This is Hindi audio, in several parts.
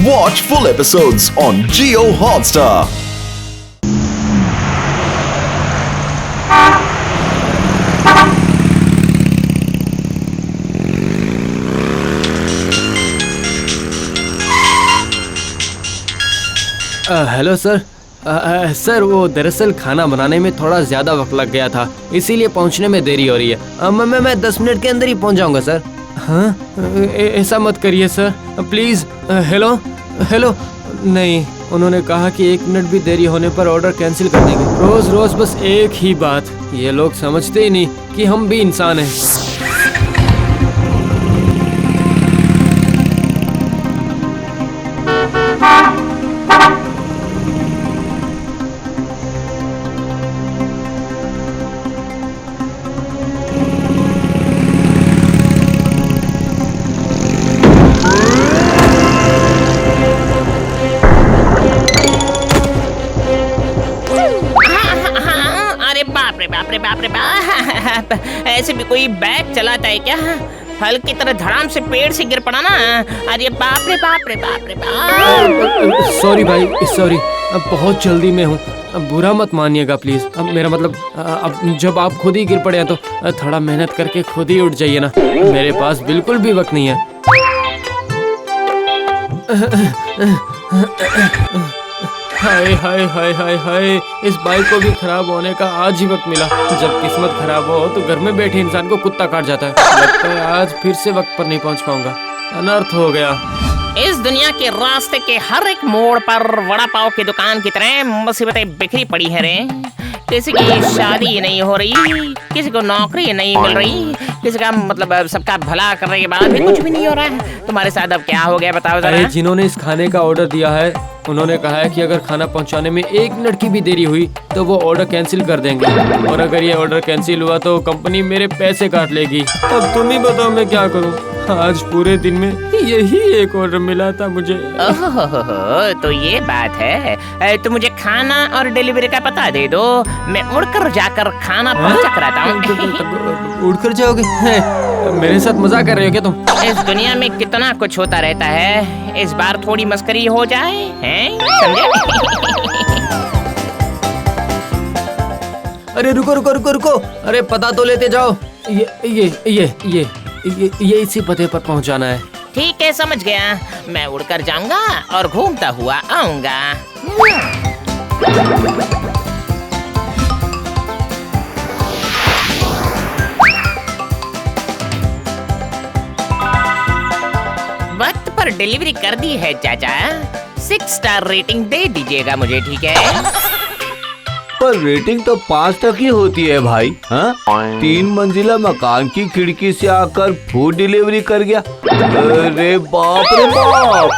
Watch full episodes on Jio Hotstar. Hello sir. Sir वो दरअसल खाना बनाने में थोड़ा ज़्यादा वक्त लग गया था, इसीलिए पहुंचने में देरी हो रही है। मैं 10 मिनट के अंदर ही पहुंच जाऊंगा सर। हाँ, ऐसा मत करिए सर प्लीज़। Hello hello. नहीं, उन्होंने कहा कि 1 मिनट भी देरी होने पर ऑर्डर कैंसिल कर देंगे। रोज़ रोज़ बस एक ही बात, ये लोग समझते ही नहीं कि हम भी इंसान हैं। बाप रे बाप, ऐसे भी कोई बैग चलाता है क्या? फल की तरह धड़ाम से पेड़ से गिर पड़ा ना। अरे बाप रे बाप रे बाप रे बाप। सॉरी भाई, सॉरी। अब बहुत जल्दी में हूँ, अब बुरा मत मानिएगा प्लीज। अब मेरा मतलब अब जब आप खुद ही गिर पड़े हैं तो थोड़ा मेहनत करके खुद ही उठ जाइए ना, मेरे पास बिल्कुल भी वक्त नहीं है। हाय हाय हाय हाय हाय, इस बाइक को भी खराब होने का आज ही वक्त मिला। जब किस्मत खराब हो तो घर में बैठे इंसान को कुत्ता काट जाता है। लगता है आज फिर से वक्त पर नहीं पहुंच पाऊंगा, अनर्थ हो गया। इस दुनिया के रास्ते के हर एक मोड़ पर वड़ा पाव की दुकान की तरह मुसीबतें बिखरी पड़ी है रे। किसी की शादी नहीं हो रही, किसी को नौकरी नहीं मिल रही, किसी का मतलब सबका भला करने के बाद भी कुछ भी नहीं हो रहा है। तुम्हारे साथ अब क्या हो गया बताओ जरा। जिन्होंने इस खाने का ऑर्डर दिया है उन्होंने कहा है कि अगर खाना पहुंचाने में 1 मिनट की भी देरी हुई तो वो ऑर्डर कैंसिल कर देंगे, और अगर ये ऑर्डर कैंसिल हुआ तो कंपनी मेरे पैसे काट लेगी। अब तुम ही बताओ मैं क्या करूं? आज पूरे दिन में यही एक ऑर्डर मिला था मुझे। ओहो, तो ये बात है। तो मुझे खाना और डिलीवरी का पता दे दो, मैं उड़कर जाकर खाना पहुंचा कराता हूँ। उड़कर जाओगे? मेरे साथ मजाक कर रहे हो क्या तुम? इस दुनिया में कितना कुछ होता रहता है, इस बार थोड़ी मस्करी हो जाए, हैं? समझे? अरे रुको रुको रुको रुको, अरे पता तो लेते जाओ। ये इसी पते पर पहुंचाना है। ठीक है, समझ गया। मैं उड़कर जाऊंगा और घूमता हुआ आऊंगा। वक्त पर डिलीवरी कर दी है चाचा। 6 स्टार रेटिंग दे दीजिएगा मुझे, ठीक है? पर रेटिंग तो 5 तक ही होती है भाई। हाँ, 3 मंजिला मकान की खिड़की से आकर फूड डिलीवरी कर गया। अरे बाप रे बाप।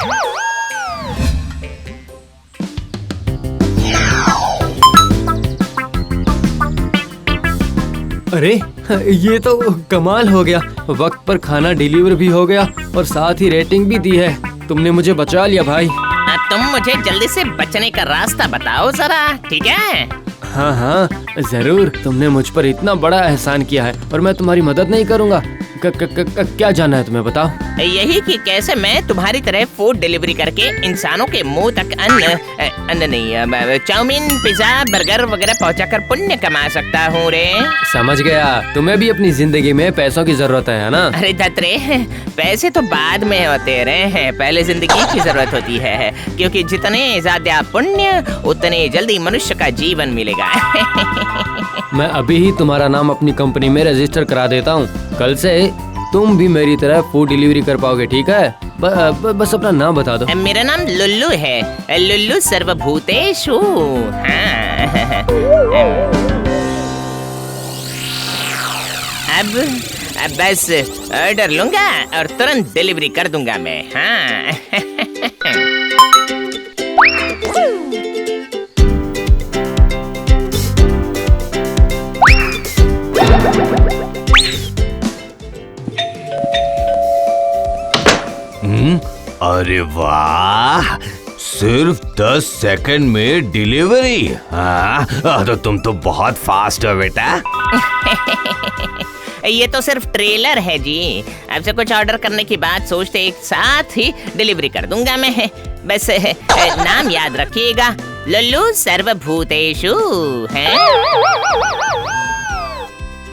अरे ये तो कमाल हो गया, वक्त पर खाना डिलीवर भी हो गया और साथ ही रेटिंग भी दी है। तुमने मुझे बचा लिया भाई। तुम मुझे जल्दी से बचने का रास्ता बताओ जरा, ठीक है? हाँ हाँ जरूर, तुमने मुझ पर इतना बड़ा एहसान किया है और मैं तुम्हारी मदद नहीं करूँगा। क्या जानना है तुम्हें, बताओ। यही कि कैसे मैं तुम्हारी तरह फूड डिलीवरी करके इंसानों के मुंह तक अन्न नहीं, चाउमीन, पिज्जा, बर्गर वगैरह पहुंचाकर पुण्य कमा सकता हूँ रे। समझ गया, तुम्हें भी अपनी जिंदगी में पैसों की जरूरत है ना? अरे दत्रे, पैसे तो बाद में होते रहे, पहले जिंदगी की जरूरत होती है, क्योंकि जितने ज्यादा पुण्य उतने जल्दी मनुष्य का जीवन मिलेगा। मैं अभी ही तुम्हारा नाम अपनी कंपनी में रजिस्टर करा देता हूँ। कल से तुम भी मेरी तरह फूड डिलीवरी कर पाओगे, ठीक है? बस अपना नाम बता दो। मेरा नाम लुल्लू है, लुल्लू सर्वभूतेषु। हाँ। अब बस ऑर्डर लूंगा और तुरंत डिलीवरी कर दूंगा मैं। हाँ। अरे वाह, सिर्फ 10 सेकंड में डिलीवरी। हाँ, तो तुम तो बहुत फास्ट हो बेटा। ये तो सिर्फ ट्रेलर है जी। अब से कुछ ऑर्डर करने की बात सोचते एक साथ ही डिलीवरी कर दूंगा मैं। बस नाम याद रखिएगा, लल्लू सर्वभूतेषु है।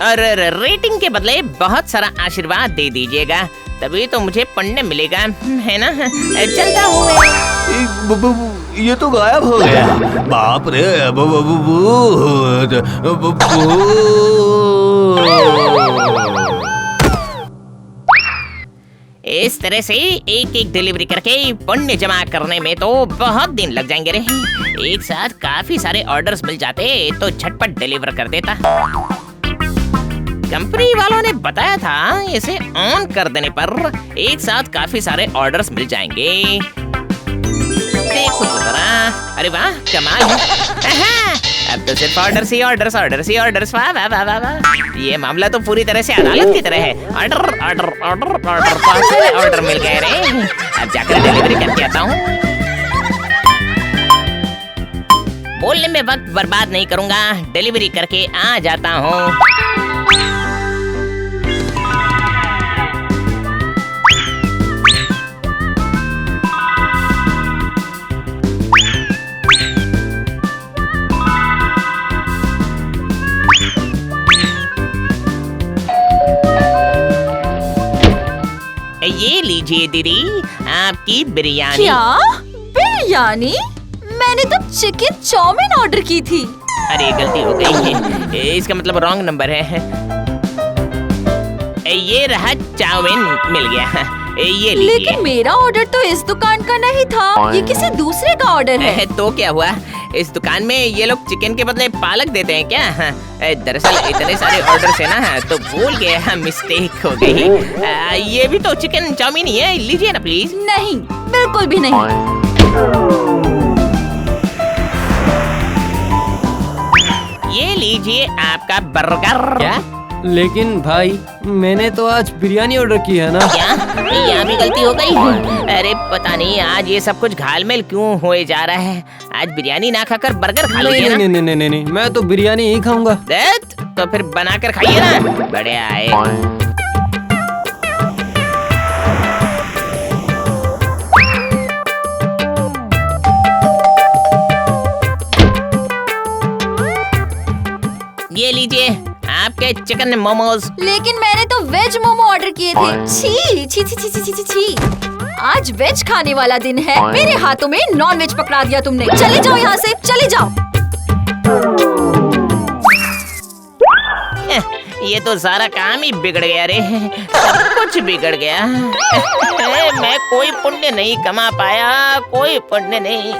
और रेटिंग के बदले बहुत सारा आशीर्वाद दे दीजिएगा, तभी तो मुझे पुण्य मिलेगा, है ना। चलता हूँ मैं। ये तो गायब हो गया। बाप रे। इस तरह से एक एक डिलीवरी करके पुण्य जमा करने में तो बहुत दिन लग जाएंगे रे। एक साथ काफी सारे ऑर्डर्स मिल जाते तो झटपट डिलीवर कर देता। कंपनी वालों ने बताया था इसे ऑन कर देने पर एक साथ काफी सारे ऑर्डर्स मिल जाएंगे। देखो तो जरा, अरे वाह कमाल है। अब तो सिर्फ ऑर्डर्स ही ऑर्डर्स, ऑर्डर्स ही ऑर्डर्स। वाह वाह वाह वाह, ये मामला तो पूरी तरह से अदालत की तरह है। ऑर्डर ऑर्डर ऑर्डर ऑर्डर, बहुत सारे ऑर्डर मिल गए रे। अब जाकर डिलीवरी करके आता हूँ। बोलने में वक्त बर्बाद नहीं करूंगा, डिलीवरी करके आ जाता हूँ। ये लीजिए दीदी, आपकी बिरयानी। क्या बिरयानी? मैंने तो चिकन चाउमीन ऑर्डर की थी। अरे गलती हो गई है, इसका मतलब रॉन्ग नंबर है। ये रहा चाउमीन, मिल गया। ये लीजिए। लेकिन मेरा ऑर्डर तो इस दुकान का नहीं था, ये किसी दूसरे का ऑर्डर है। तो क्या हुआ, इस दुकान में ये लोग चिकन के बदले पालक देते हैं क्या? दरअसल इतने सारे ऑर्डर है ना, तो भूल गए, मिस्टेक हो गई। ये भी तो चिकन चाउमीन ही है, लीजिए ना प्लीज। नहीं, बिल्कुल भी नहीं। ये लीजिए आपका बर्गर। क्या? लेकिन भाई मैंने तो आज बिरयानी ऑर्डर की है ना। क्या यहाँ भी गलती हो गई? अरे पता नहीं आज ये सब कुछ घालमेल क्यों होए जा रहा है। आज बिरयानी ना खाकर बर्गर खा लीजिए ना। नहीं, मैं तो बिरयानी ही खाऊंगा। तो फिर बनाकर खाइए ना, बड़े आए। ये लीजिए आपके चिकन मोमोज। लेकिन मैंने तो वेज मोमो ऑर्डर किए थे। छी छी छी छी छी छी छी। आज वेज खाने वाला दिन है, मेरे हाथों में नॉन वेज पकड़ा दिया तुमने। चले जाओ यहाँ से, चले जाओ। ये तो सारा काम ही बिगड़ गया रे, सब कुछ बिगड़ गया। मैं कोई पुण्य नहीं कमा पाया, कोई पुण्य नहीं।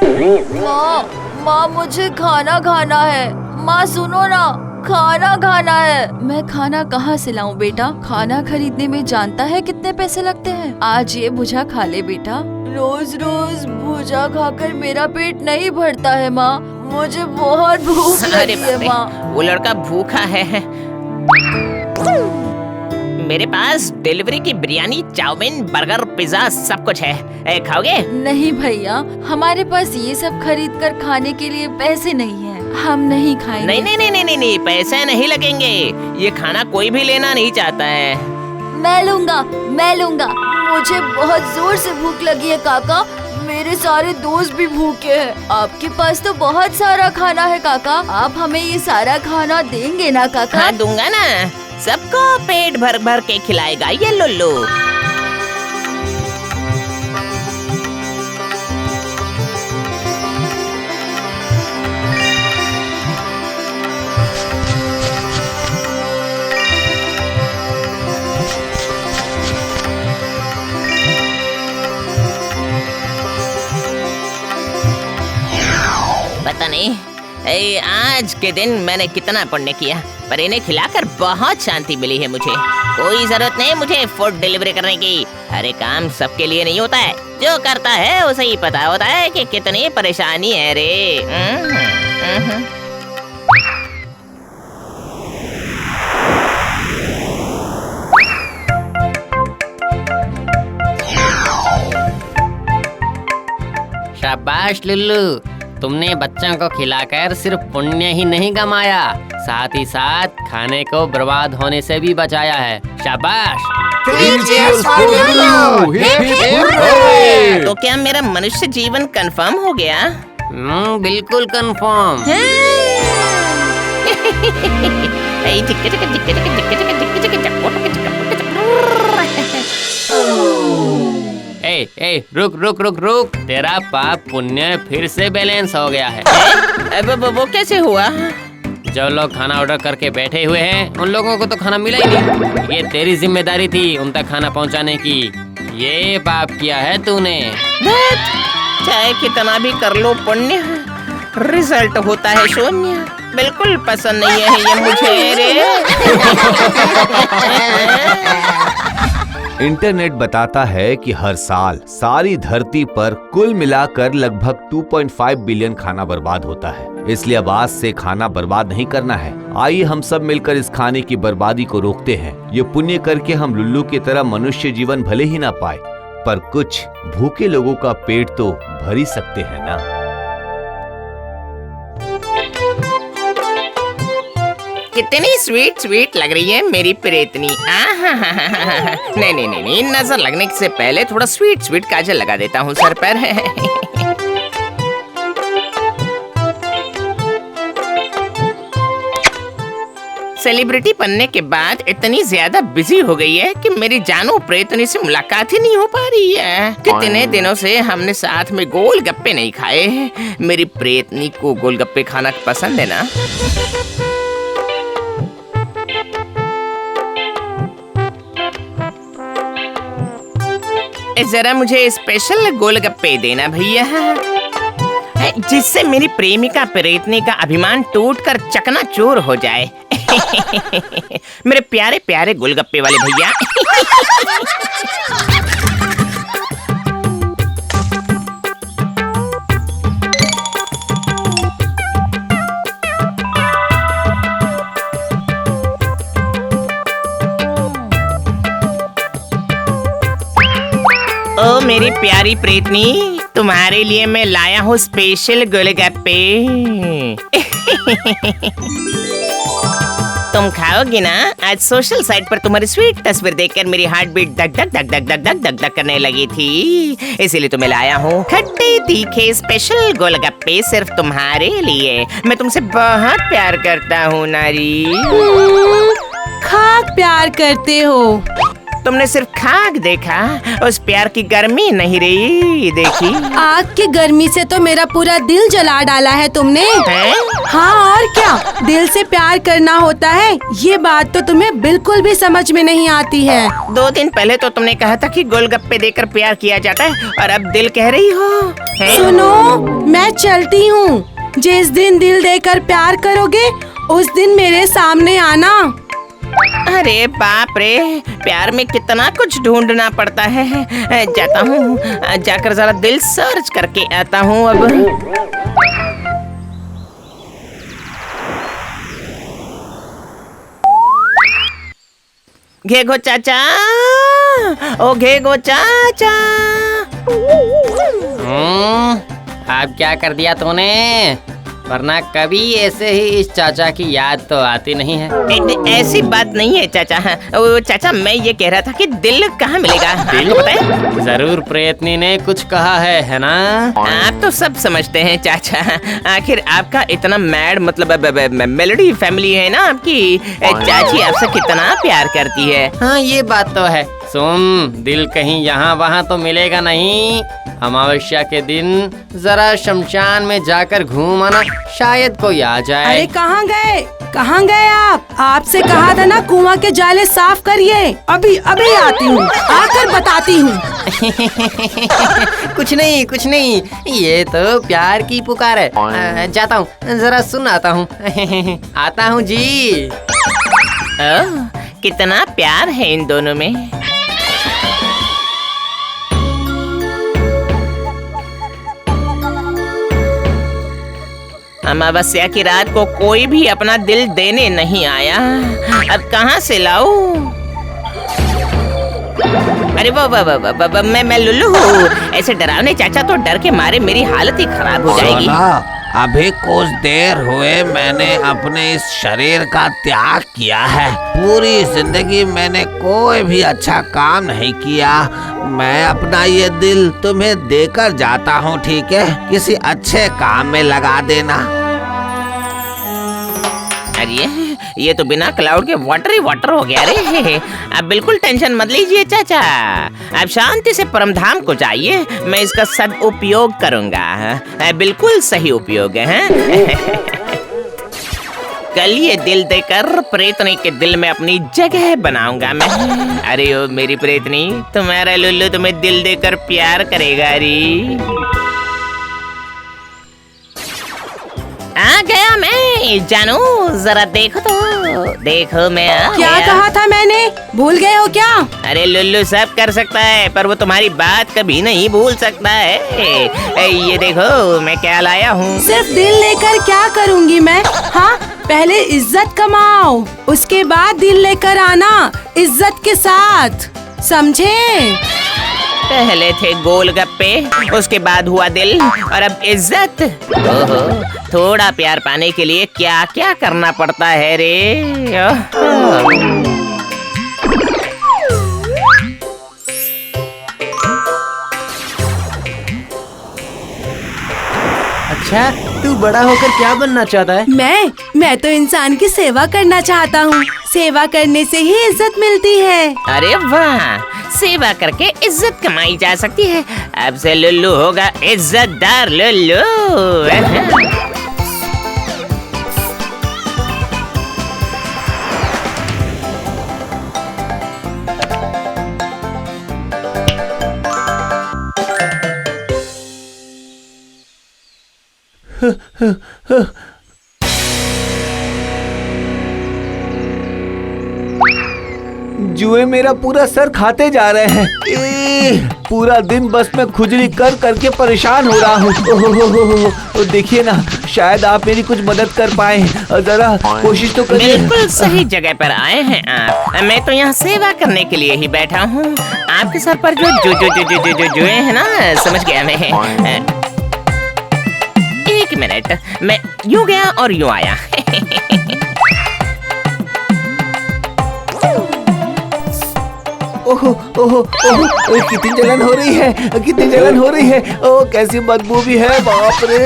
माँ मुझे खाना खाना है। माँ सुनो ना, खाना खाना है। मैं खाना कहाँ से लाऊं बेटा? खाना खरीदने में जानता है कितने पैसे लगते हैं। आज ये भुजा खा ले बेटा। रोज रोज भुजा खाकर मेरा पेट नहीं भरता है माँ, मुझे बहुत भूख लगी है माँ। वो लड़का भूखा है। मेरे पास डिलीवरी की बिरयानी, चाउमीन, बर्गर, पिज्जा सब कुछ है, खाओगे? नहीं भैया, हमारे पास ये सब खरीद कर खाने के लिए पैसे नहीं है, हम नहीं खाएंगे। नहीं नहीं नहीं नहीं नहीं, पैसे नहीं लगेंगे। ये खाना कोई भी लेना नहीं चाहता है। मैं लूंगा, मैं लूंगा। मुझे बहुत जोर से भूख लगी है काका, मेरे सारे दोस्त भी भूखे हैं। आपके पास तो बहुत सारा खाना है काका, आप हमें ये सारा खाना देंगे ना काका? हाँ दूंगा ना, सबको पेट भर भर के खिलाएगा ये लुल्लू। पता नहीं आज के दिन मैंने कितना पुण्य किया, पर इन्हें खिलाकर बहुत शांति मिली है मुझे। कोई जरूरत नहीं मुझे फूड डिलीवरी करने की। हर एक काम सबके लिए नहीं होता है, जो करता है उसे ही पता होता है कि कितनी परेशानी है रे। शाबाश लुल्लू, तुमने बच्चों को खिलाकर सिर्फ पुण्य ही नहीं कमाया, साथ ही साथ खाने को बर्बाद होने से भी बचाया है। शाबाश। तो क्या मेरा मनुष्य जीवन कंफर्म हो गया? बिल्कुल कंफर्म। ए, रुक रुक रुक रुक, तेरा पाप पुण्य फिर से बैलेंस हो गया है। वो कैसे हुआ? जो लोग खाना ऑर्डर करके बैठे हुए हैं उन लोगों को तो खाना मिला ही नहीं। ये तेरी जिम्मेदारी थी उन तक खाना पहुंचाने की। ये पाप किया है तूने। चाहे कितना भी कर लो पुण्य, रिजल्ट होता है शून्य। बिल्कुल पसंद नहीं है ये मुझे रे। इंटरनेट बताता है कि हर साल सारी धरती पर कुल मिलाकर लगभग 2.5 बिलियन खाना बर्बाद होता है। इसलिए अब आज से खाना बर्बाद नहीं करना है। आइए हम सब मिलकर इस खाने की बर्बादी को रोकते हैं। ये पुण्य करके हम लुल्लू की तरह मनुष्य जीवन भले ही ना पाए, पर कुछ भूखे लोगों का पेट तो भर ही सकते हैं ना। कितनी स्वीट स्वीट लग रही है मेरी प्रेतनी। नहीं नहीं नहीं नहीं, नजर लगने से पहले थोड़ा स्वीट स्वीट काजल लगा देता हूँ सर पर। सेलिब्रिटी बनने के बाद इतनी ज्यादा बिजी हो गई है कि मेरी जानू प्रेतनी से मुलाकात ही नहीं हो पा रही है। कितने दिनों से हमने साथ में गोलगप्पे नहीं खाए। मेरी प्रेतनी को गोलगप्पे खाना पसंद है ना। जरा मुझे स्पेशल गोलगप्पे देना भैया, जिससे मेरी प्रेमिका प्रेतनी का अभिमान टूटकर चकनाचूर हो जाए। मेरे प्यारे प्यारे गोलगप्पे वाले भैया। ओ मेरी प्यारी प्रेतनी, तुम्हारे लिए मैं लाया हूँ स्पेशल गोलगप्पे। तुम खाओगी ना? आज सोशल साइट पर तुम्हारी स्वीट तस्वीर देखकर मेरी हार्ट बीट धक धक धक धक धक धक धक धक करने लगी थी, इसीलिए तुम्हें लाया हूँ खट्टे तीखे स्पेशल गोलगप्पे सिर्फ तुम्हारे लिए। मैं तुमसे बहुत प्यार करता हूँ नारी। खाक प्यार करते हो? तुमने सिर्फ खाक देखा, उस प्यार की गर्मी नहीं रही देखी। आग की गर्मी से तो मेरा पूरा दिल जला डाला है तुमने। हाँ और क्या, दिल से प्यार करना होता है, ये बात तो तुम्हें बिल्कुल भी समझ में नहीं आती है। 2 दिन पहले तो तुमने कहा था कि गोलगप्पे देकर प्यार किया जाता है, और अब दिल कह रही हो। सुनो, मैं चलती हूँ। जिस दिन दिल देकर प्यार करोगे उस दिन मेरे सामने आना। अरे बाप रे, प्यार में कितना कुछ ढूंढना पड़ता है। जाता हूँ, जाकर जरा दिल सर्च करके आता हूँ अब। घेगो चाचा, ओ घेगो चाचा। अब क्या कर दिया तूने? वरना कभी ऐसे ही इस चाचा की याद तो आती नहीं है। ऐसी बात नहीं है चाचा। चाचा मैं ये कह रहा था कि दिल कहाँ मिलेगा, आपको पता है? जरूर प्रेतनी ने कुछ कहा है ना? आप तो सब समझते हैं चाचा। आखिर आपका इतना मैड मतलब मेलोडी फैमिली है ना आपकी। चाची आपसे कितना प्यार करती है। हाँ ये बात तो है। सुन, दिल कहीं यहाँ वहाँ तो मिलेगा नहीं। अमावस्या के दिन जरा शमशान में जाकर घूम आना, शायद कोई आ जाए। अरे कहाँ गए, कहाँ गए आप? आपसे कहा था ना कुआं के जाले साफ करिए। अभी अभी आती हूँ, आकर बताती हूँ। कुछ नहीं, ये तो प्यार की पुकार है। जाता हूँ, जरा सुन आता हूँ। आता हूँ जी। कितना प्यार है इन दोनों में। अमावस्या की रात को कोई भी अपना दिल देने नहीं आया। अब कहाँ से लाऊं? अरे वो मैं लुल्लू हूँ। ऐसे डरावने चाचा तो डर के मारे मेरी हालत ही खराब हो जाएगी। अभी कुछ देर हुए मैंने अपने इस शरीर का त्याग किया है। पूरी जिंदगी मैंने कोई भी अच्छा काम नहीं किया। मैं अपना ये दिल तुम्हें देकर जाता हूँ, ठीक है? किसी अच्छे काम में लगा देना। अरे ये तो बिना क्लाउड के वाटर ही वाटर हो गया रे। अब बिल्कुल टेंशन मत लीजिए चाचा, अब शांति से परमधाम को जाइए। मैं इसका सदुपयोग करूंगा, बिल्कुल सही उपयोग है। कल ये दिल देकर प्रेतनी के दिल में अपनी जगह बनाऊंगा मैं। अरे ओ मेरी प्रेतनी, तुम्हारा लुल्लू तुम्हें दिल देकर प्यार करेगा रे। आ गया मैं जानू, जरा देखो तो, देखो मैं आ क्या गया। कहा था मैंने, भूल गए हो क्या? अरे लुल्लू सब कर सकता है, पर वो तुम्हारी बात कभी नहीं भूल सकता है। ये देखो मैं क्या लाया हूँ। सिर्फ दिल लेकर क्या करूँगी मैं? हाँ, पहले इज्जत कमाओ, उसके बाद दिल लेकर आना इज्जत के साथ, समझे? पहले थे गोलगप्पे, उसके बाद हुआ दिल, और अब इज्जत। ओहो, थोड़ा प्यार पाने के लिए क्या क्या करना पड़ता है रे। ओहो। अच्छा, तू बड़ा होकर क्या बनना चाहता है? मैं तो इंसान की सेवा करना चाहता हूँ। सेवा करने से ही इज्जत मिलती है। अरे वाह, सेवा करके इज्जत कमाई जा सकती है। अब से लुल्लू होगा इज्जतदार लुल्लू। जुए मेरा पूरा सर खाते जा रहे हैं। पूरा दिन बस मैं खुजली कर करके परेशान हो रहा हूँ। देखिए ना, शायद आप मेरी कुछ मदद कर पाए। जरा कोशिश तो करिए। बिल्कुल सही जगह पर आए हैं आप। मैं तो यहाँ सेवा करने के लिए ही बैठा हूँ। आपके सर पर जो जो जो जो जो जो जो जुए हैं ना, समझ गया मैं। एक मिनट, मैं यूं गया और यूं आया। ओहो ओहो ओहो, कितनी जलन हो रही है, कितनी जलन हो रही है। ओह, कैसी बदबू भी है, बाप रे।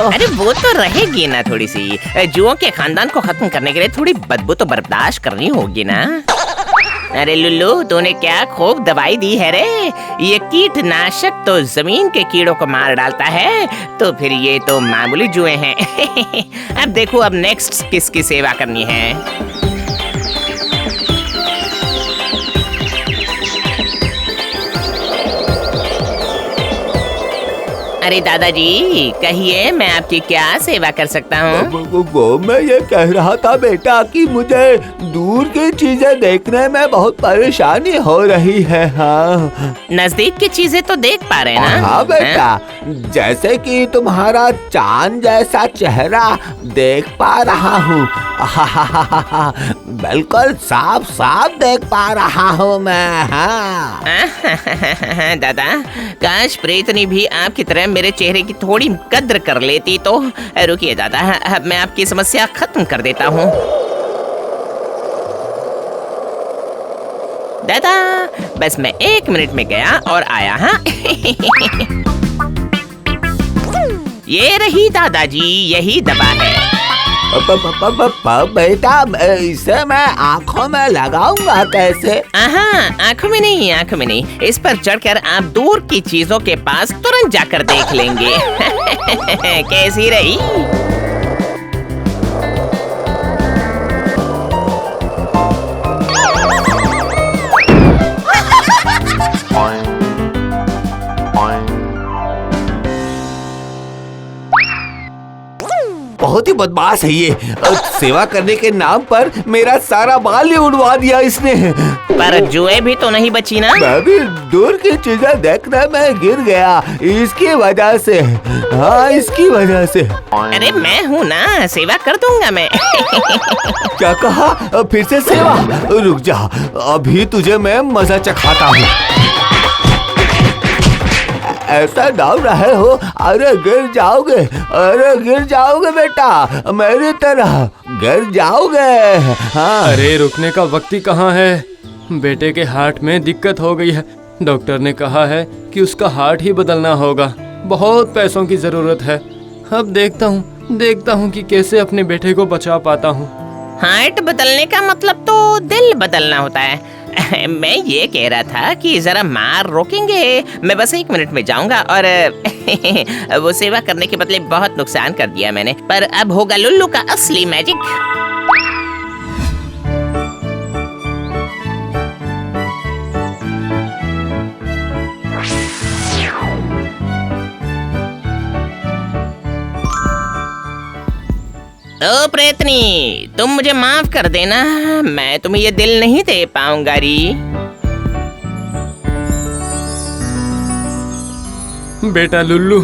अरे वो तो रहेगी ना थोड़ी सी। जुओं के खानदान को खत्म करने के लिए थोड़ी बदबू तो बर्दाश्त करनी होगी ना। अरे लुल्लू, तूने क्या खूब दवाई दी है रे। ये कीटनाशक तो जमीन के कीड़ों को मार डालता है, तो फिर ये तो मामूली जुए हैं। अब देखो, अब नेक्स्ट किसकी सेवा करनी है। अरे दादाजी, कहिए मैं आपकी क्या सेवा कर सकता हूँ? वो मैं ये कह रहा था बेटा कि मुझे दूर की चीजें देखने में बहुत परेशानी हो रही है। हाँ, नजदीक की चीजें तो देख पा रहे हैं ना? हाँ बेटा, जैसे कि तुम्हारा चांद जैसा चेहरा देख पा रहा हूँ। बिल्कुल साफ साफ देख पा रहा हूँ मैं। हाँ दादा, काश प्रेतनी भी आपकी तरह मेरे चेहरे की थोड़ी कद्र कर लेती तो। रुकिए दादा, अब मैं आपकी समस्या खत्म कर देता हूँ। दादा, बस मैं 1 मिनट में गया और आया। हाँ। ये रही दादाजी, यही दवा है। बेटा, इसे मैं आँखों में लगाऊंगा कैसे? आँखों में नहीं, आँखों में नहीं। इस पर चढ़कर आप दूर की चीजों के पास तुरंत जाकर देख लेंगे। कैसी रही? बहुत ही बदमाश है ये। सेवा करने के नाम पर मेरा सारा बाल ही उड़वा दिया इसने। पर जुए भी तो नहीं बची ना। मैं भी दूर की चीजें देखने में गिर गया, इसकी वजह से। हाँ, इसकी वजह से। अरे मैं हूँ ना, सेवा कर दूंगा मैं। क्या कहा? फिर से सेवा? रुक जा, अभी तुझे मैं मजा चखाता हूँ। ऐसा डाल रहे हो? अरे गिर जाओगे, अरे गिर जाओगे बेटा, मेरी तरह गिर जाओगे। हाँ। अरे रुकने का वक्त ही कहाँ है। बेटे के हार्ट में दिक्कत हो गई है। डॉक्टर ने कहा है कि उसका हार्ट ही बदलना होगा। बहुत पैसों की जरूरत है। अब देखता हूँ कि कैसे अपने बेटे को बचा पाता हूँ। हार्ट बदलने का मतलब तो दिल बदलना होता है। मैं ये कह रहा था कि जरा मार रोकेंगे, मैं बस 1 मिनट में जाऊंगा। और वो सेवा करने के बदले बहुत नुकसान कर दिया मैंने, पर अब होगा लुल्लू का असली मैजिक। ओ प्रेतनी, तुम मुझे माफ कर देना, मैं तुम्हें ये दिल नहीं दे पाऊंगा री। बेटा लुल्लू,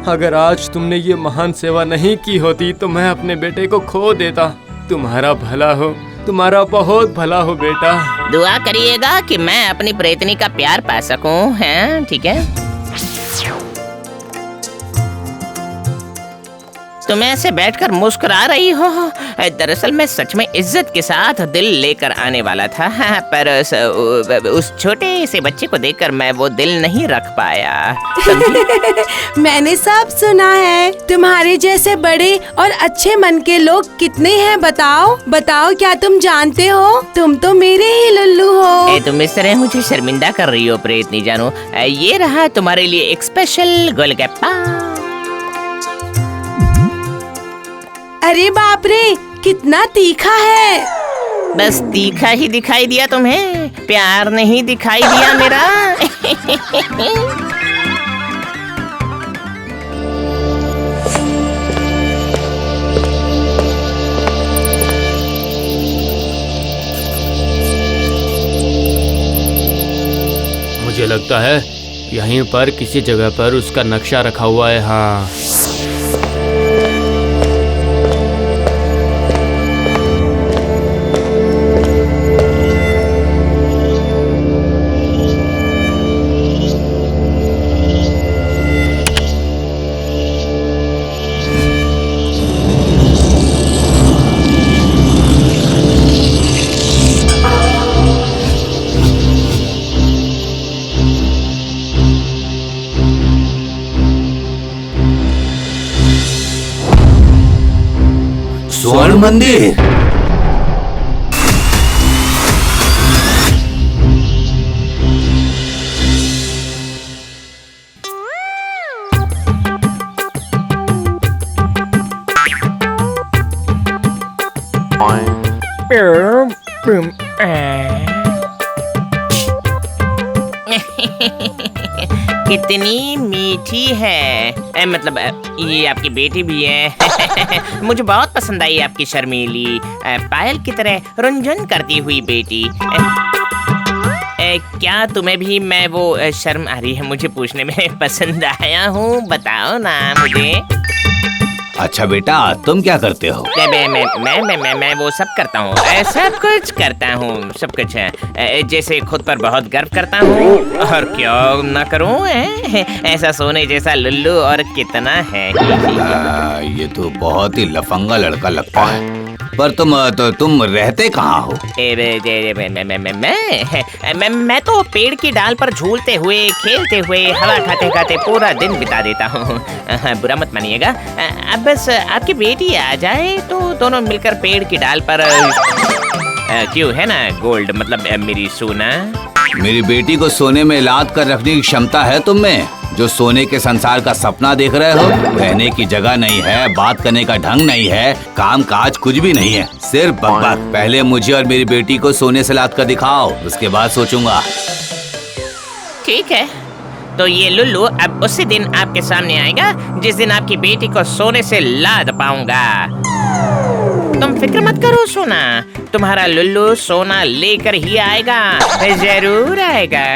अगर आज तुमने ये महान सेवा नहीं की होती तो मैं अपने बेटे को खो देता। तुम्हारा भला हो, तुम्हारा बहुत भला हो बेटा। दुआ करिएगा कि मैं अपनी प्रेतनी का प्यार पा सकूं, हैं? ठीक है। तुम ऐसे बैठकर मुस्कुरा रही हो। दरअसल मैं सच में इज्जत के साथ दिल लेकर आने वाला था, पर उस छोटे से बच्चे को देखकर मैं वो दिल नहीं रख पाया। मैंने सब सुना है। तुम्हारे जैसे बड़े और अच्छे मन के लोग कितने हैं बताओ। क्या तुम जानते हो? तुम तो मेरे ही लुल्लू हो। तुम इस तरह मुझे शर्मिंदा कर रही हो प्रेतनी जानो। ये रहा तुम्हारे लिए एक स्पेशल गोलगप्पा। अरे बाप रे, कितना तीखा है। बस तीखा ही दिखाई दिया तुम्हें, प्यार नहीं दिखाई दिया मेरा। मुझे लगता है यहीं पर किसी जगह पर उसका नक्शा रखा हुआ है। हाँ, स्वर्ण मंदिर। कितनी मीठी है। मतलब ये आपकी बेटी भी है। मुझे बहुत पसंद आई आपकी शर्मीली, पायल की तरह रुंझुन करती हुई बेटी। क्या तुम्हें भी मैं वो शर्म आ रही है मुझे पूछने में पसंद आया हूँ? बताओ ना मुझे। अच्छा बेटा, तुम क्या करते हो? मैं वो सब करता हूँ, सब कुछ करता हूँ, सब कुछ है। जैसे खुद पर बहुत गर्व करता हूँ, और क्यों ना करूँ। ऐसा सोने जैसा लुल्लू और कितना है। ये तो बहुत ही लफंगा लड़का लगता है। पर तुम रहते कहाँ हो? मैं तो पेड़ की डाल पर झूलते हुए, खेलते हुए, हवा खाते खाते पूरा दिन बिता देता हूँ। बुरा मत मानिएगा। अब बस आपकी बेटी आ जाए तो दोनों मिलकर पेड़ की डाल पर क्यों, है ना गोल्ड, मतलब मेरी सोना। मेरी बेटी को सोने में लाद कर रखने की क्षमता है तुम में? जो सोने के संसार का सपना देख रहे हो, रहने की जगह नहीं है, बात करने का ढंग नहीं है, काम काज कुछ भी नहीं है, सिर्फ बकवास। पहले मुझे और मेरी बेटी को सोने से लाद कर दिखाओ, उसके बाद सोचूंगा। ठीक है, तो ये लुल्लू अब उसी दिन आपके सामने आएगा जिस दिन आपकी बेटी को सोने से लाद पाऊंगा। तुम फिक्र मत करो सोना, तुम्हारा लुल्लू सोना लेकर ही आएगा, जरूर आएगा।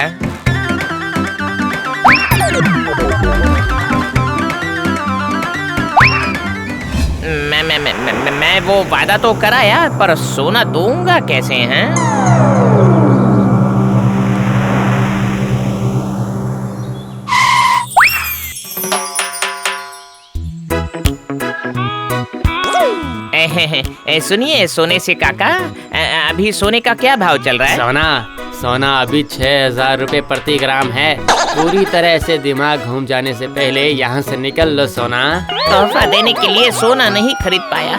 मैं वो वादा तो कराया, पर सोना दूंगा कैसे हैं? सुनिए सोने से काका, अभी सोने का क्या भाव चल रहा है? सोना अभी 6,000 रुपए प्रति ग्राम है। पूरी तरह से दिमाग घूम जाने से पहले यहाँ से निकल लो सोना। तोहफा देने के लिए सोना नहीं खरीद पाया।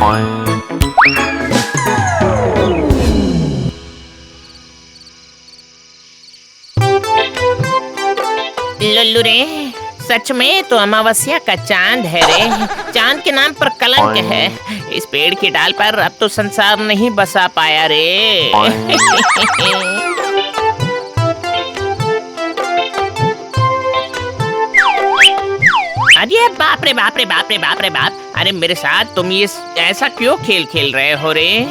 लल्लू रे, सच में तो अमावस्या का चांद है रे। चांद के नाम पर कलंक है। इस पेड़ की डाल पर अब तो संसार नहीं बसा पाया रे। अरे बाप रे बाप रे बाप रे बाप रे बाप! अरे मेरे साथ तुम ये ऐसा क्यों खेल खेल रहे हो रे?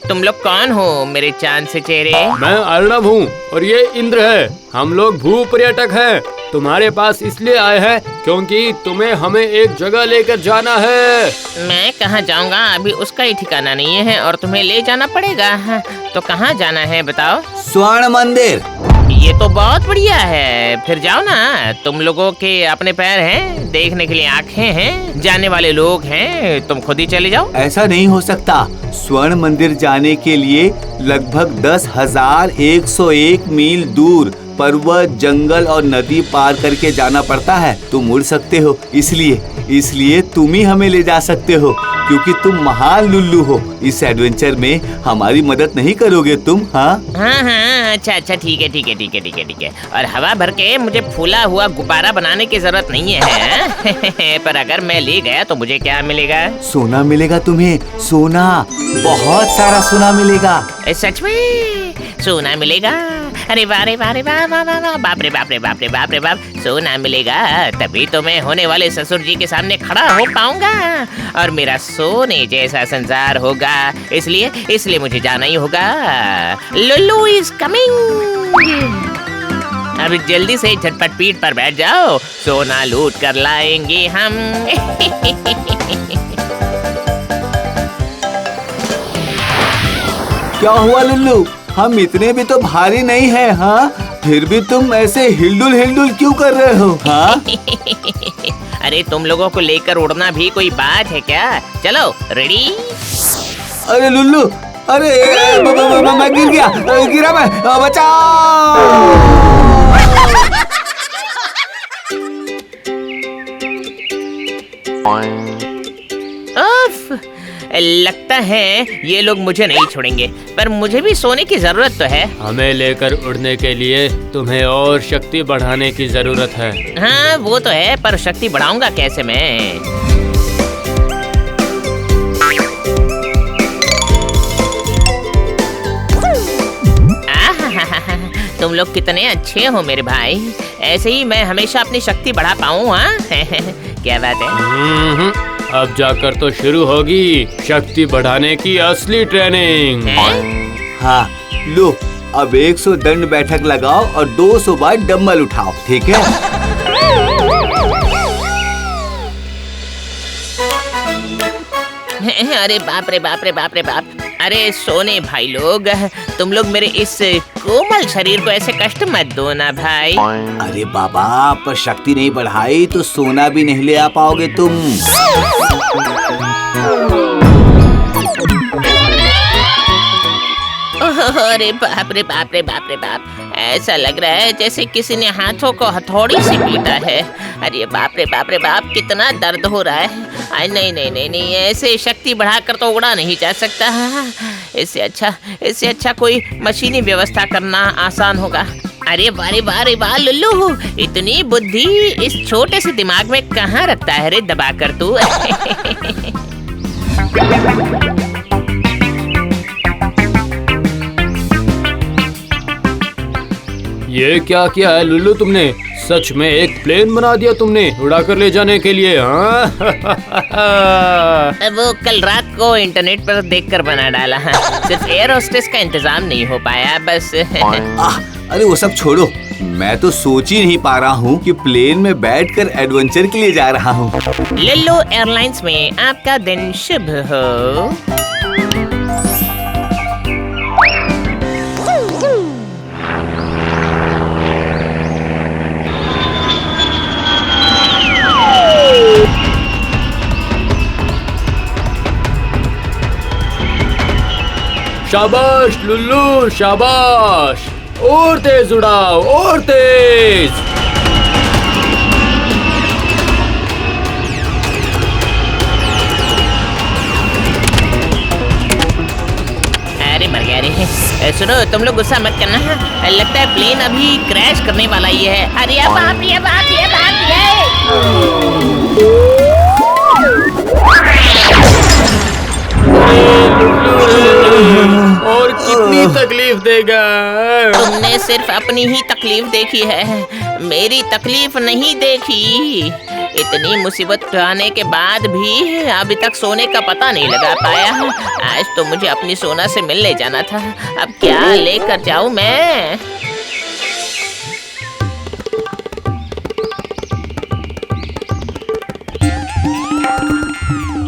तुम लोग कौन हो मेरे चांद से चेहरे? मैं अर्णव हूँ और ये इंद्र है। हम लोग भू पर्यटक हैं। तुम्हारे पास इसलिए आए हैं क्योंकि तुम्हें हमें एक जगह लेकर जाना है। मैं कहाँ जाऊँगा, अभी उसका ही ठिकाना नहीं है और तुम्हें ले जाना पड़ेगा। तो कहाँ जाना है बताओ? स्वर्ण मंदिर। ये तो बहुत बढ़िया है, फिर जाओ ना। तुम लोगों के अपने पैर हैं, देखने के लिए आँखें हैं, जाने वाले लोग हैं, तुम खुद ही चले जाओ। ऐसा नहीं हो सकता। स्वर्ण मंदिर जाने के लिए लगभग 10,101 मील दूर पर्वत, जंगल और नदी पार करके जाना पड़ता है। तुम उड़ सकते हो, इसलिए तुम ही हमें ले जा सकते हो, क्योंकि तुम महान लुल्लू हो। इस एडवेंचर में हमारी मदद नहीं करोगे तुम? हाँ, अच्छा, ठीक है। और हवा भर के मुझे फूला हुआ गुब्बारा बनाने की जरूरत नहीं है। पर अगर मैं ले गया तो मुझे क्या मिलेगा? सोना मिलेगा तुम्हें। सोना, बहुत सारा सोना मिलेगा। सच में सोना मिलेगा? अरे वाह रे वाह रे वाह वाह वाह वाह! बाप रे बाप रे बाप रे बाप रे बाप! सोना मिलेगा तभी तो मैं होने वाले ससुर जी के सामने खड़ा हो पाऊंगा और मेरा सोने जैसा संसार होगा। इसलिए मुझे जाना ही होगा। Lulu is coming. अब जल्दी से झटपट पीठ पर बैठ जाओ, सोना लूट कर लाएंगे हम। क्या हुआ लुल्लू? हम इतने भी तो भारी नहीं हैं, हाँ? फिर भी तुम ऐसे हिलडुल क्यों कर रहे हो? हाँ? अरे तुम लोगों को लेकर उड़ना भी कोई बात है क्या? चलो, रेडी? अरे लुल्लू, अरे मैं गिरा मैं, बचाओ! लगता है ये लोग मुझे नहीं छोड़ेंगे, पर मुझे भी सोने की जरूरत तो है। हमें लेकर उड़ने के लिए तुम्हें और शक्ति बढ़ाने की जरूरत है। हाँ वो तो है, पर शक्ति बढ़ाऊंगा कैसे मैं? तुम लोग कितने अच्छे हो मेरे भाई। ऐसे ही मैं हमेशा अपनी शक्ति बढ़ा पाऊँ। हाँ क्या बात है? अब जाकर तो शुरू होगी शक्ति बढ़ाने की असली ट्रेनिंग। हाँ, लो अब 100 दंड बैठक लगाओ और 200 बार डंबल उठाओ, ठीक है? अरे बाप रे बाप रे बाप रे बाप! अरे सोने भाई लोग, तुम लोग मेरे इस कोमल शरीर को ऐसे कष्ट मत दो ना भाई। अरे बाबा, पर शक्ति नहीं बढ़ाई तो सोना भी नहीं ले आ पाओगे तुम। अरे बाप रे बाप रे बाप रे बाप! ऐसा लग रहा है जैसे किसी ने हाथों को हथौड़ी से पीटा है। अरे बाप रे बाप रे बाप! कितना दर्द हो रहा है। नहीं, ऐसे शक्ति बढ़ाकर तो उड़ा नहीं जा सकता। इससे अच्छा कोई मशीनी व्यवस्था करना आसान होगा। अरे वाह लुल्लू, इतनी बुद्धि इस छोटे से दिमाग में कहाँ रखता है रे दबा कर तू? ये क्या किया है लुल्लू तुमने? सच में एक प्लेन बना दिया तुमने उड़ा कर ले जाने के लिए, हाँ? वो कल रात को इंटरनेट पर देखकर बना डाला है। सिर्फ एयर होस्टेस का इंतजाम नहीं हो पाया बस। अरे वो सब छोड़ो, मैं तो सोच ही नहीं पा रहा हूँ कि प्लेन में बैठकर एडवेंचर के लिए जा रहा हूँ। लुल्लू एयरलाइंस में आपका दिन शुभ हो। शाबाश लुल्लू शाबाश, और तेज उड़ाओ और तेज। अरे मर गया रे। सुनो तुम लोग गुस्सा मत करना, लगता है प्लेन अभी क्रैश करने वाला ही है। अरे अब आप ये बात और कितनी तकलीफ देगा? तुमने सिर्फ अपनी ही तकलीफ देखी है, मेरी तकलीफ नहीं देखी। इतनी मुसीबत आने के बाद भी अभी तक सोने का पता नहीं लगा पाया। आज तो मुझे अपनी सोना से मिलने जाना था, अब क्या लेकर जाऊं मैं?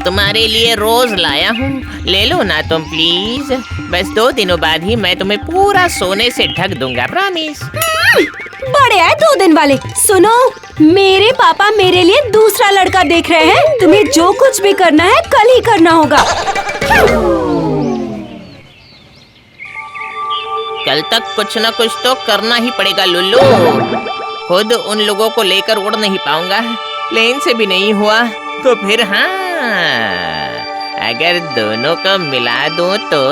तुम्हारे लिए रोज लाया हूँ, ले लो ना तुम प्लीज। बस 2 दिनों बाद ही मैं तुम्हें पूरा सोने से ढक दूंगा, प्रॉमिस। बड़े आए 2 दिन वाले। सुनो, मेरे पापा मेरे लिए दूसरा लड़का देख रहे हैं। तुम्हें जो कुछ भी करना है कल ही करना होगा। कल तक कुछ न कुछ तो करना ही पड़ेगा लुल्लू। खुद उन लोगों को लेकर उड़ नहीं पाऊंगा, प्लेन से भी नहीं हुआ तो फिर हाँ, अगर दोनों को मिला दूं तो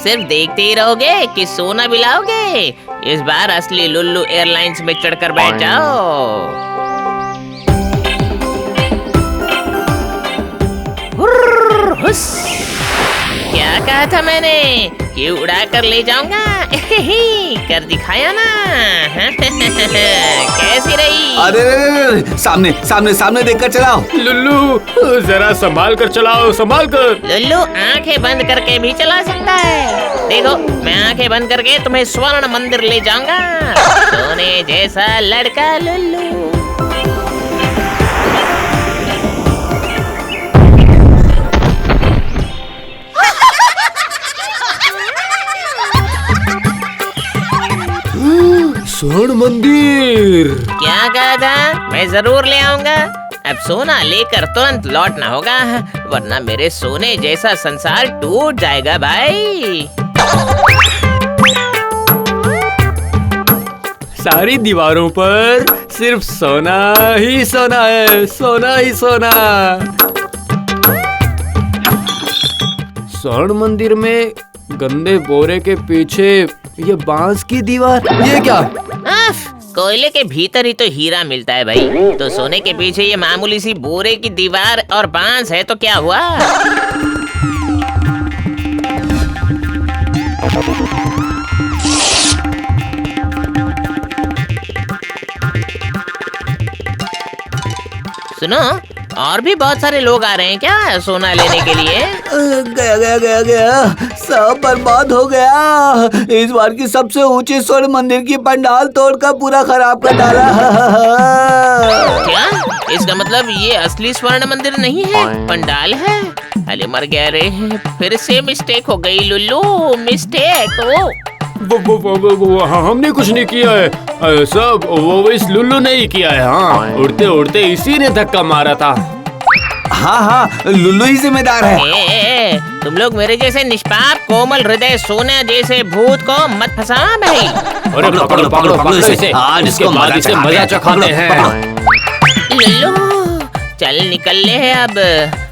सिर्फ देखते ही रहोगे कि सोना भी लाओगे। इस बार असली लुल्लू एयरलाइंस में चढ़कर बैठ जाओ। हुस। क्या कहा था मैंने कि उड़ा कर ले जाऊंगा? कर दिखाया ना। कैसी रही? अरे सामने सामने सामने देखकर चलाओ। लुल्लू जरा संभाल कर चलाओ, संभाल कर। लुल्लू आंखें बंद करके भी चला सकता है। देखो मैं आंखें बंद करके तुम्हें स्वर्ण मंदिर ले जाऊंगा। सोने जैसा लड़का लुल्लू। स्वर्ण मंदिर। क्या कहा था? मैं जरूर ले आऊंगा। अब सोना लेकर तुरंत लौटना होगा, वरना मेरे सोने जैसा संसार टूट जाएगा भाई। सारी दीवारों पर सिर्फ सोना ही सोना है, सोना ही सोना। स्वर्ण मंदिर में गंदे बोरे के पीछे ये बांस की दीवार, ये क्या? कोयले के भीतर ही तो हीरा मिलता है भाई, तो सोने के पीछे ये मामूली सी बोरे की दीवार और बांस है तो क्या हुआ? सुनो, और भी बहुत सारे लोग आ रहे हैं क्या सोना लेने के लिए? गया गया गया गया, सब बर्बाद हो गया। इस बार की सबसे ऊंची स्वर्ण मंदिर की पंडाल तोड़कर पूरा खराब कर डाला। क्या? इसका मतलब ये असली स्वर्ण मंदिर नहीं है, पंडाल है? अरे मर गया रे, फिर से मिस्टेक हो गई लुल्लू, मिस्टेक। वो हमने कुछ नहीं किया है, सब वो इस लुल्लू ने ही किया है। हाँ, उड़ते उड़ते इसी ने धक्का मारा था। हाँ हाँ, लुल्लू ही जिम्मेदार है। तुम लोग मेरे जैसे निष्पाप कोमल हृदय सोना जैसे भूत को मत फंसाओ भाई। अरे पकड़ो पकड़ो पकड़ो इसे, आज इसके बाद इसे मजा चखाते हैं। लुल्लू चल निकल ले है अब।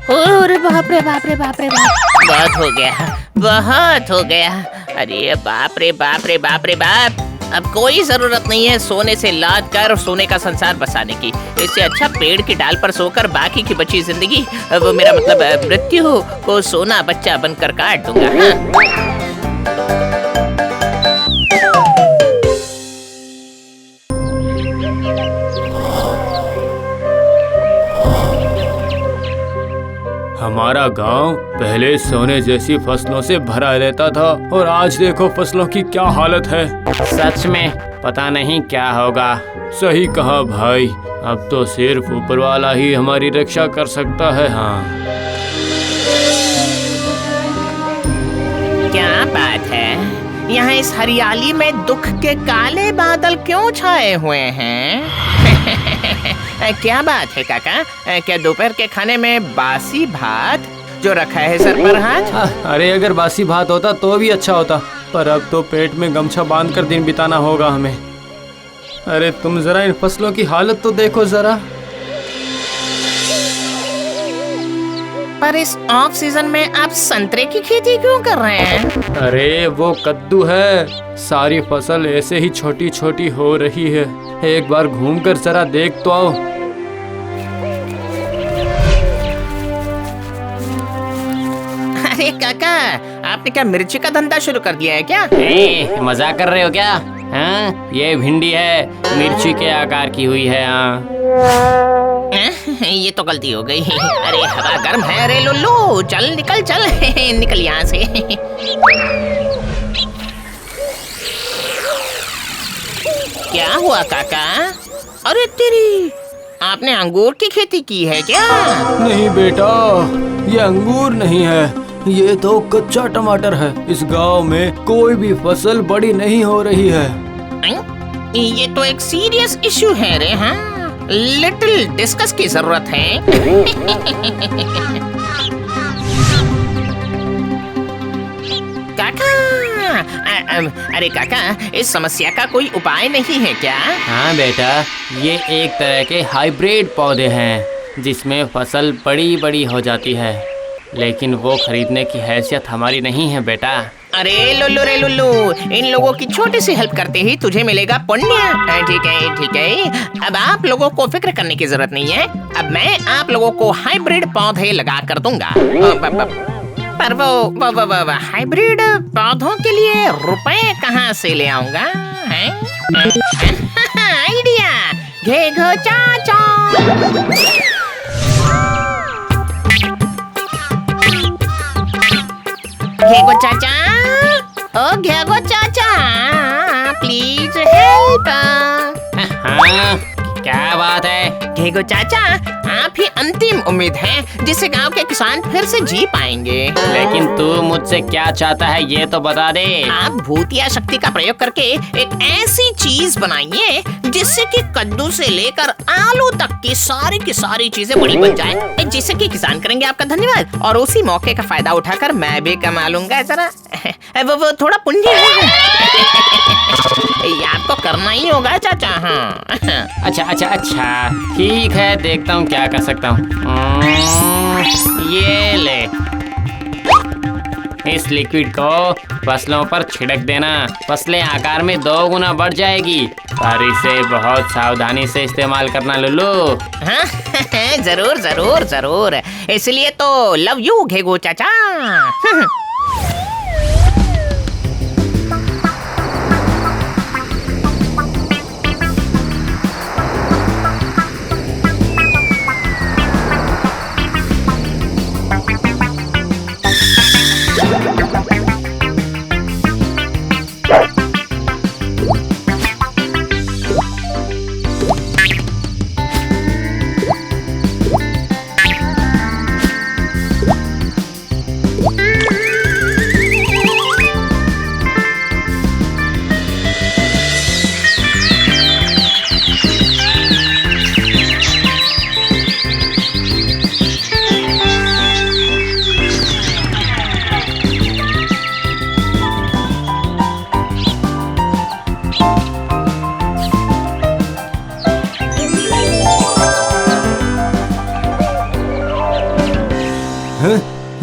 अरे बाप रे बाप रे बाप रे बाप, बहुत हो गया, बहुत हो गया। अरे बाप रे बाप रे बाप रे बाप, अब कोई जरूरत नहीं है सोने से लाद कर सोने का संसार बसाने की। इससे अच्छा पेड़ की डाल पर सोकर बाकी की बची जिंदगी, वो मेरा मतलब मृत्यु को सोना बच्चा बनकर काट दूंगा। हाँ? हमारा गांव पहले सोने जैसी फसलों से भरा रहता था और आज देखो फसलों की क्या हालत है। सच में पता नहीं क्या होगा। सही कहा भाई, अब तो सिर्फ ऊपर वाला ही हमारी रक्षा कर सकता है। हाँ, क्या बात है, यहाँ इस हरियाली में दुख के काले बादल क्यों छाए हुए हैं? क्या बात है काका, क्या दोपहर के खाने में बासी भात जो रखा है सर पर हाथ? अरे अगर बासी भात होता तो भी अच्छा होता, पर अब तो पेट में गमछा बांधकर दिन बिताना होगा हमें। अरे तुम जरा इन फसलों की हालत तो देखो जरा। पर इस ऑफ सीजन में आप संतरे की खेती क्यों कर रहे हैं? अरे वो कद्दू है, सारी फसल ऐसे ही छोटी छोटी हो रही है। एक बार घूमकर जरा देख तो आओ। अरे काका, आपने क्या मिर्ची का धंधा शुरू कर दिया है क्या? मजाक कर रहे हो क्या? हाँ, ये भिंडी है, मिर्ची के आकार की हुई है। हाँ, ये तो गलती हो गई। अरे हवा गर्म है। अरे लुल्लू चल निकल, चल निकल यहाँ से। क्या हुआ काका? अरे तेरी, आपने अंगूर की खेती की है क्या? नहीं बेटा, ये अंगूर नहीं है, ये तो कच्चा टमाटर है। इस गांव में कोई भी फसल बड़ी नहीं हो रही है। ये तो एक सीरियस इशू है रे। हाँ, लिटिल डिस्कस की जरूरत है। काका, अरे काका, इस समस्या का कोई उपाय नहीं है क्या? हाँ बेटा, ये एक तरह के हाइब्रिड पौधे हैं जिसमें फसल बड़ी बड़ी हो जाती है, लेकिन वो खरीदने की हैसियत हमारी नहीं है बेटा। अरे लुल्लू रे लुल्लू, इन लोगों की छोटी सी हेल्प करते ही तुझे मिलेगा पुण्य। ठीक है ठीक है, अब आप लोगों को फिक्र करने की जरूरत नहीं है। अब मैं आप लोगों को हाइब्रिड पौधे लगा कर दूंगा। पर वो हाइब्रिड पौधों के लिए रुपए कहाँ से ले आऊंगा? आइडिया, घेघो चाचा। घेगो चाचा, ओ घेगो चाचा, प्लीज हेल्प। हाँ, क्या बात है? घेगो चाचा, आप ही अंतिम उम्मीद है जिससे गांव के किसान फिर से जी पाएंगे। लेकिन तू मुझसे क्या चाहता है ये तो बता दे। आप भूतिया शक्ति का प्रयोग करके एक ऐसी चीज बनाइए जिससे कि कद्दू से लेकर आलू तक की सारी चीजें बड़ी बन जाए, जिससे कि किसान करेंगे आपका धन्यवाद और उसी मौके का फायदा उठाकर मैं भी कमा लूंगा। जरा वो थोड़ा पुण्य है। ये आपको करना ही होगा चाचा। हाँ अच्छा, ठीक है, देखता हूँ क्या कर सकता हूँ। ये ले, इस लिक्विड को फसलों पर छिड़क देना। फसलें आकार में 2 गुना बढ़ जाएगी, पर इसे बहुत सावधानी से इस्तेमाल करना लुल्लू। हाँ, जरूर जरूर जरूर, इसलिए तो लव यू घेगो चाचा।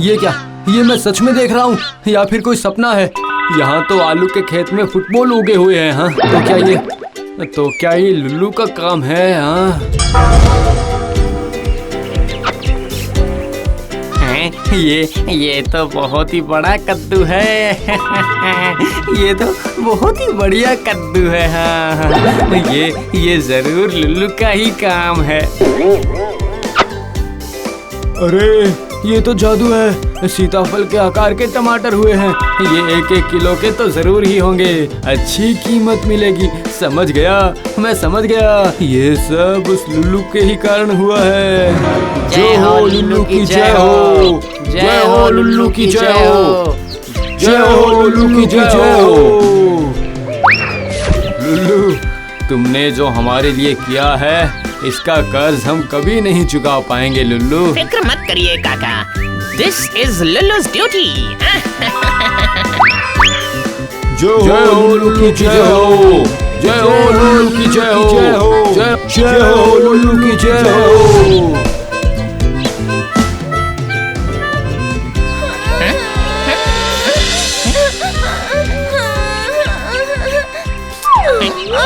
ये क्या? ये मैं सच में देख रहा हूँ या फिर कोई सपना है? यहाँ तो आलू के खेत में फुटबॉल उगे हुए हैं। हाँ, तो क्या ये लुल्लू का काम है? हाँ, ये तो बहुत ही बड़ा कद्दू है। ये तो बहुत ही बढ़िया कद्दू है। हाँ, ये जरूर लुल्लू का ही काम है। अरे ये तो जादू है, सीताफल के आकार के टमाटर हुए हैं। ये 1-1 किलो के तो जरूर ही होंगे, अच्छी कीमत मिलेगी। समझ गया, मैं समझ गया, ये सब उस लुल्लू के ही कारण हुआ है। जय हो लुल्लू की जय हो, जय हो लुल्लू की जय हो, जय हो लुल्लू की जय हो। लुल्लू, तुमने जो हमारे लिए किया है इसका कर्ज हम कभी नहीं चुका पाएंगे लुल्लू। फिक्र मत करिए काका, दिस इज लुल्लू's ड्यूटी। जय हो लुल्लू की जय हो, जय हो लुल्लू की जय हो, जय हो लुल्लू की जय हो।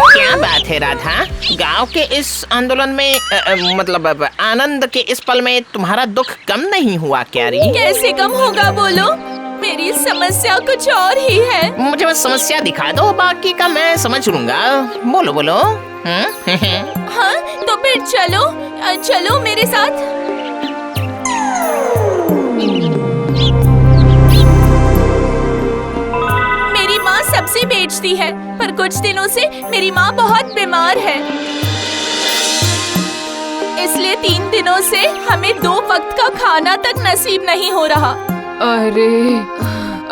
क्या बात है राधा, गांव के इस आंदोलन में मतलब आनंद के इस पल में तुम्हारा दुख कम नहीं हुआ क्या री? कैसे कम होगा बोलो, मेरी समस्या कुछ और ही है। मुझे बस समस्या दिखा दो, बाकी का मैं समझ लूंगा। बोलो बोलो। हाँ तो फिर चलो चलो मेरे साथ। मेरी माँ सब्जी बेचती है, पर कुछ दिनों से मेरी माँ बहुत बीमार है, इसलिए 3 दिनों से हमें 2 वक्त का खाना तक नसीब नहीं हो रहा।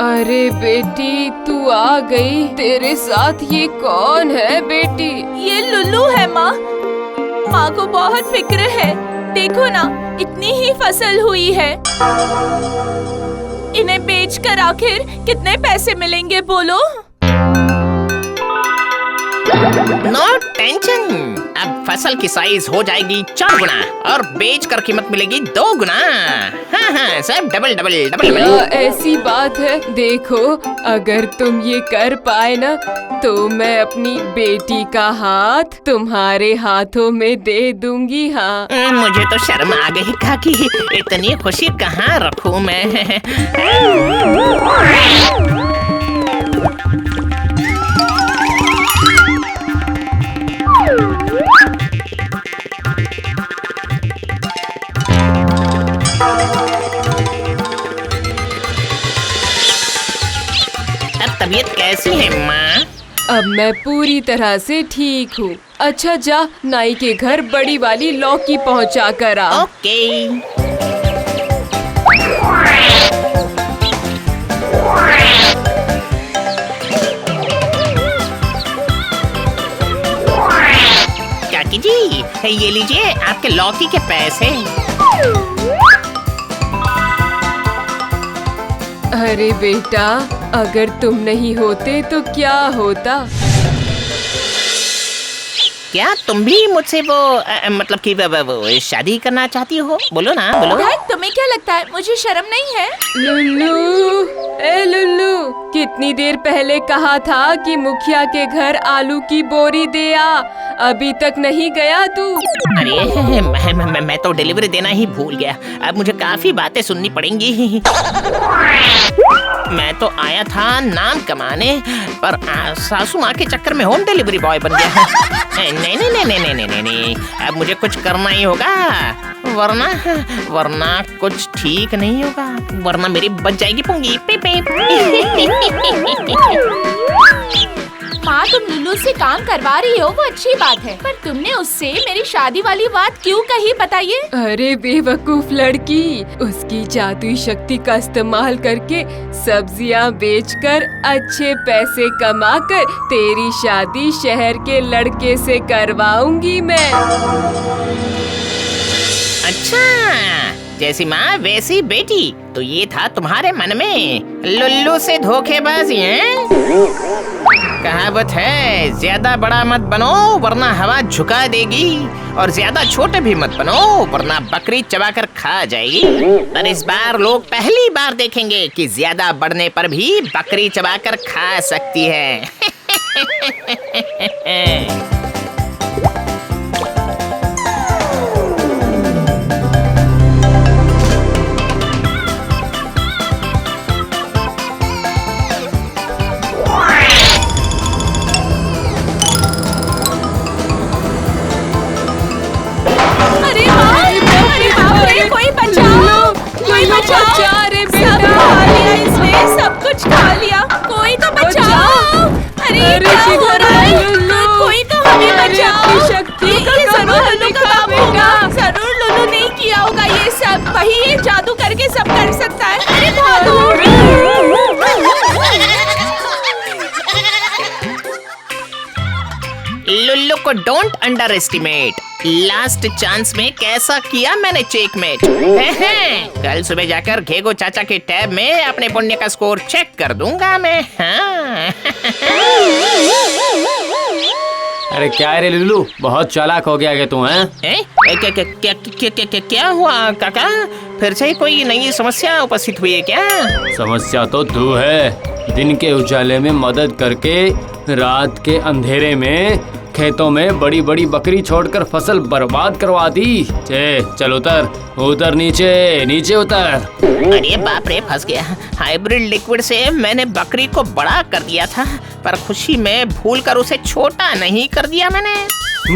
अरे बेटी, तू आ गई। तेरे साथ ये कौन है बेटी? ये लुल्लू है माँ। माँ को बहुत फिक्र है, देखो ना इतनी ही फसल हुई है, इन्हें बेचकर आखिर कितने पैसे मिलेंगे बोलो? नो टेंशन, अब फसल की साइज हो जाएगी 4 गुना और बेच कर कीमत मिलेगी 2 गुना। हाँ, सब डबल डबल डबल डबल। ऐसी बात है, देखो अगर तुम ये कर पाए ना तो मैं अपनी बेटी का हाथ तुम्हारे हाथों में दे दूंगी। हाँ, मुझे तो शर्म आ गई काकी, इतनी खुशी कहाँ रखूं मैं। अब तबीयत कैसी है माँ? अब मैं पूरी तरह से ठीक हूँ। अच्छा जा, नाई के घर बड़ी वाली लौकी पहुँचा कर आ। ओके। काकी जी, ये लीजिए आपके लौकी के पैसे। अरे बेटा, अगर तुम नहीं होते तो क्या होता? क्या तुम भी मुझसे वो मतलब कि वो शादी करना चाहती हो? बोलो ना, बोलो। तुम्हें क्या लगता है मुझे शर्म नहीं है? लुल्लू, ए लुल्लू, कितनी देर पहले कहा था कि मुखिया के घर आलू की बोरी दे आ, अभी तक नहीं गया तू? अरे मैं तो डिलीवरी देना ही भूल गया, अब मुझे काफी बातें सुननी पड़ेंगी। मैं तो आया था नाम कमाने, पर सासू माँ के चक्कर में होम डिलीवरी बॉय बन गया। नहीं नहीं नहीं नहीं नहीं नहीं नहीं, अब मुझे कुछ करना ही होगा, वरना कुछ ठीक नहीं होगा, वरना मेरी बच जाएगी पुंगी। माँ, तुम लुल्लू से काम करवा रही हो वो अच्छी बात है, पर तुमने उससे मेरी शादी वाली बात क्यों कही बताइए? अरे बेवकूफ लड़की, उसकी जादुई शक्ति का इस्तेमाल करके सब्जियां बेचकर अच्छे पैसे कमाकर तेरी शादी शहर के लड़के से करवाऊंगी मैं। अच्छा, जैसी माँ वैसी बेटी, तो ये था तुम्हारे मन में? लुल्लू से धोखेबाजी है? कहावत है, ज्यादा बड़ा मत बनो वरना हवा झुका देगी, और ज्यादा छोटे भी मत बनो वरना बकरी चबाकर खा जाएगी। पर इस बार लोग पहली बार देखेंगे कि ज्यादा बढ़ने पर भी बकरी चबाकर खा सकती है। अरे बाप रे, कोई बचाओ! लुल्लू को don't under estimate. Last chance में कैसा किया मैंने चेकमेट। कल सुबह जाकर घेगो चाचा के टैब में अपने पुण्य का स्कोर चेक कर दूंगा मैं। हाँ। अरे क्या रे लुल्लू, बहुत चालाक हो गया क्या तू हैं? क्या हुआ काका? फिर से कोई नई समस्या उपस्थित हुई है क्या? समस्या तो तू है। दिन के उजाले में मदद करके रात के अंधेरे में खेतों में बड़ी बड़ी बकरी छोड़कर फसल बर्बाद करवा दी। चल उतर उतर, नीचे नीचे उतर। अरे बाप रे, फंस गया। हाइब्रिड लिक्विड से मैंने बकरी को बड़ा कर दिया था, पर खुशी में भूलकर उसे छोटा नहीं कर दिया मैंने।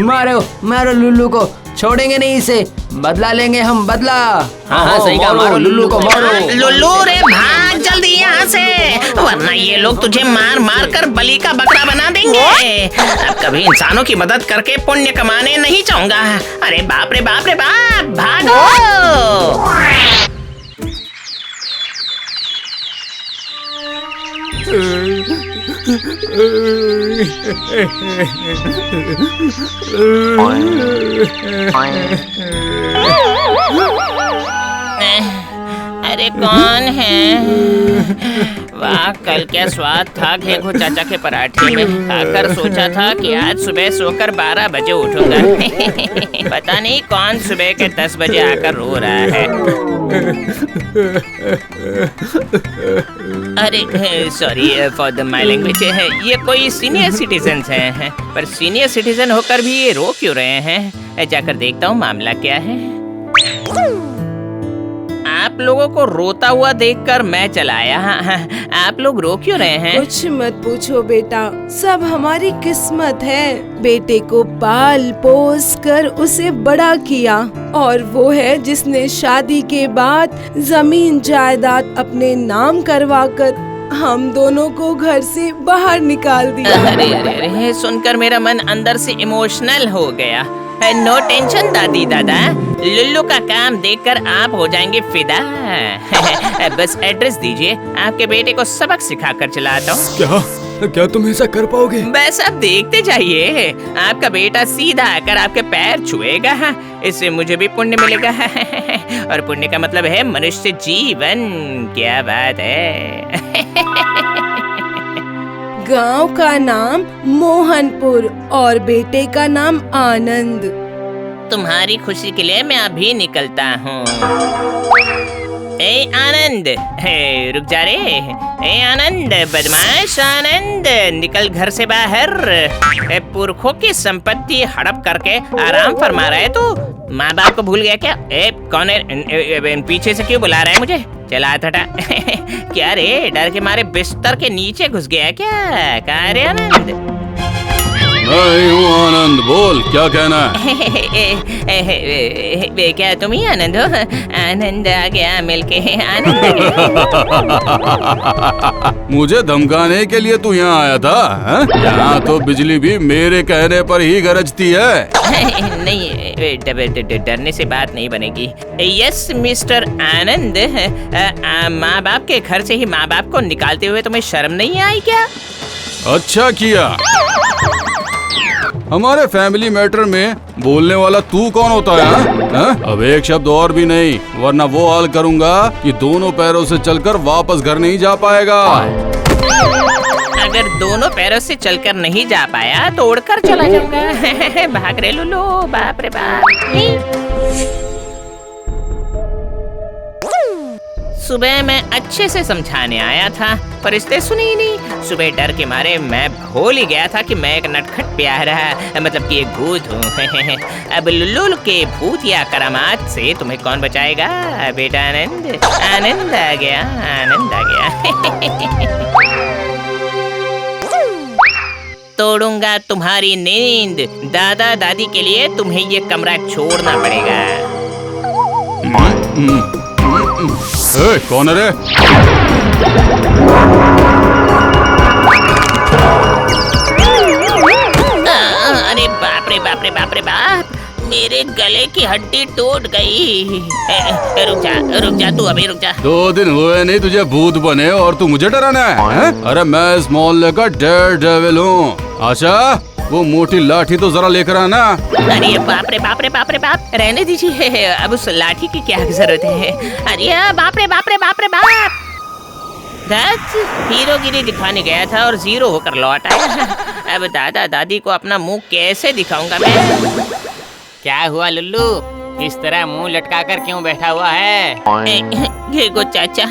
मारो मारो लुल्लू को, छोड़ेंगे नहीं इसे, बदला लेंगे हम, बदला। हाँ सही कहा, मारो लुल्लू को मारो। लुल्लू रे भाग जल्दी यहाँ से, वरना ये लोग तुझे मार मार कर बलि का बकरा बना देंगे। अब कभी इंसानों की मदद करके पुण्य कमाने नहीं चाहूंगा। अरे बाप रे बाप रे बाप, भागो। अरे कौन है? वाह, कल क्या स्वाद था घेगो चाचा के पराठे में। खाकर सोचा था कि आज सुबह सोकर 12 बजे उठूंगा। पता नहीं कौन सुबह के 10 बजे आकर रो रहा है। अरे sorry for the my language. ये कोई सीनियर सिटीजन हैं, पर सीनियर सिटीजन होकर भी ये रो क्यों रहे हैं? जाकर देखता हूँ मामला क्या है। आप लोगों को रोता हुआ देखकर मैं चला आया। आप लोग रो क्यों रहे हैं? कुछ मत पूछो बेटा, सब हमारी किस्मत है। बेटे को पाल पोस कर उसे बड़ा किया, और वो है जिसने शादी के बाद जमीन जायदाद अपने नाम करवाकर हम दोनों को घर से बाहर निकाल दिया। अरे अरे अरे, सुनकर मेरा मन अंदर से इमोशनल हो गया। नो टेंशन दादी दादा, लुल्लू का काम देखकर आप हो जाएंगे फिदा। बस एड्रेस दीजिए, आपके बेटे को सबक सिखाकर चलाता हूँ। क्या तुम ऐसा कर पाओगे? बस अब देखते जाइए, आपका बेटा सीधा आकर आपके पैर छुएगा। इससे मुझे भी पुण्य मिलेगा। और पुण्य का मतलब है मनुष्य जीवन। क्या बात है। गांव का नाम मोहनपुर और बेटे का नाम आनंद। तुम्हारी खुशी के लिए मैं अभी निकलता हूँ। ए आनंद, हे रुक जा रे। ए आनंद, बदमाश आनंद, निकल घर से बाहर। पुरखों की संपत्ति हड़प करके आराम फरमा रहा है तू। माँ बाप को भूल गया क्या? कौन है? पीछे से क्यों बुला रहा है मुझे? चला हटा। क्या रे, डर के मारे बिस्तर के नीचे घुस गया क्या? कहाँ रे आनंद? मैं हूँ आनंद, बोल क्या कहना है? क्या तुम ही आनंद हो? आनंद आ गया मिलके, आनंद आ गया। मुझे धमकाने के लिए तू यहाँ आया था? यहाँ तो बिजली भी मेरे कहने पर ही गरजती है। नहीं, डरने से बात नहीं बनेगी। यस मिस्टर आनंद, माँ बाप के घर से ही माँ बाप को निकालते हुए तुम्हें शर्म नहीं आई क्या? अच्छा किया। हमारे फैमिली मैटर में बोलने वाला तू कौन होता है? अब एक शब्द और भी नहीं, वरना वो हाल करूंगा कि दोनों पैरों से चलकर वापस घर नहीं जा पाएगा। अगर दोनों पैरों से चलकर नहीं जा पाया तो उड़कर चला जाऊंगा। भाग रे लुल्लू, बाप रे बाप। सुबह मैं अच्छे से समझाने आया था, पर इसने सुनी ही नहीं। सुबह डर के मारे मैं भूल ही गया था कि मैं एक नटखट प्यारा, मतलब कि एक भूत हूँ। अब लुल्लू के भूत या करामात से तुम्हें कौन बचाएगा? बेटा आनंद, आनंद आ गया, आनंद आ गया। तोड़ूंगा तुम्हारी नींद। दादा दादी के लिए तुम्हें ये कमरा छोड़ना पड़ेगा। कौन है रे? अरे बाप रे बाप रे बाप रे बाप, मेरे गले की हड्डी टूट गई। रुक जा तू, अभी रुक जा। 2 दिन हुए नहीं तुझे भूत बने और तू मुझे डराना है? अरे मैं इस मोहल्ले का डेयर डेविल हूँ। अच्छा वो मोटी लाठी तो जरा लेकर आना। अरे बाप रे बाप रे बाप रे बाप, रहने दीजिए, अब उस लाठी की क्या जरूरत है। अरे बाप रे बाप रे बाप रे बाप, हीरोगिरी दिखाने गया था और 0 होकर लौट आया। अब दादा दादी को अपना मुंह कैसे दिखाऊंगा मैं। क्या हुआ लुल्लू, इस तरह मुंह लटका कर क्यों बैठा हुआ है? घेगो चाचा,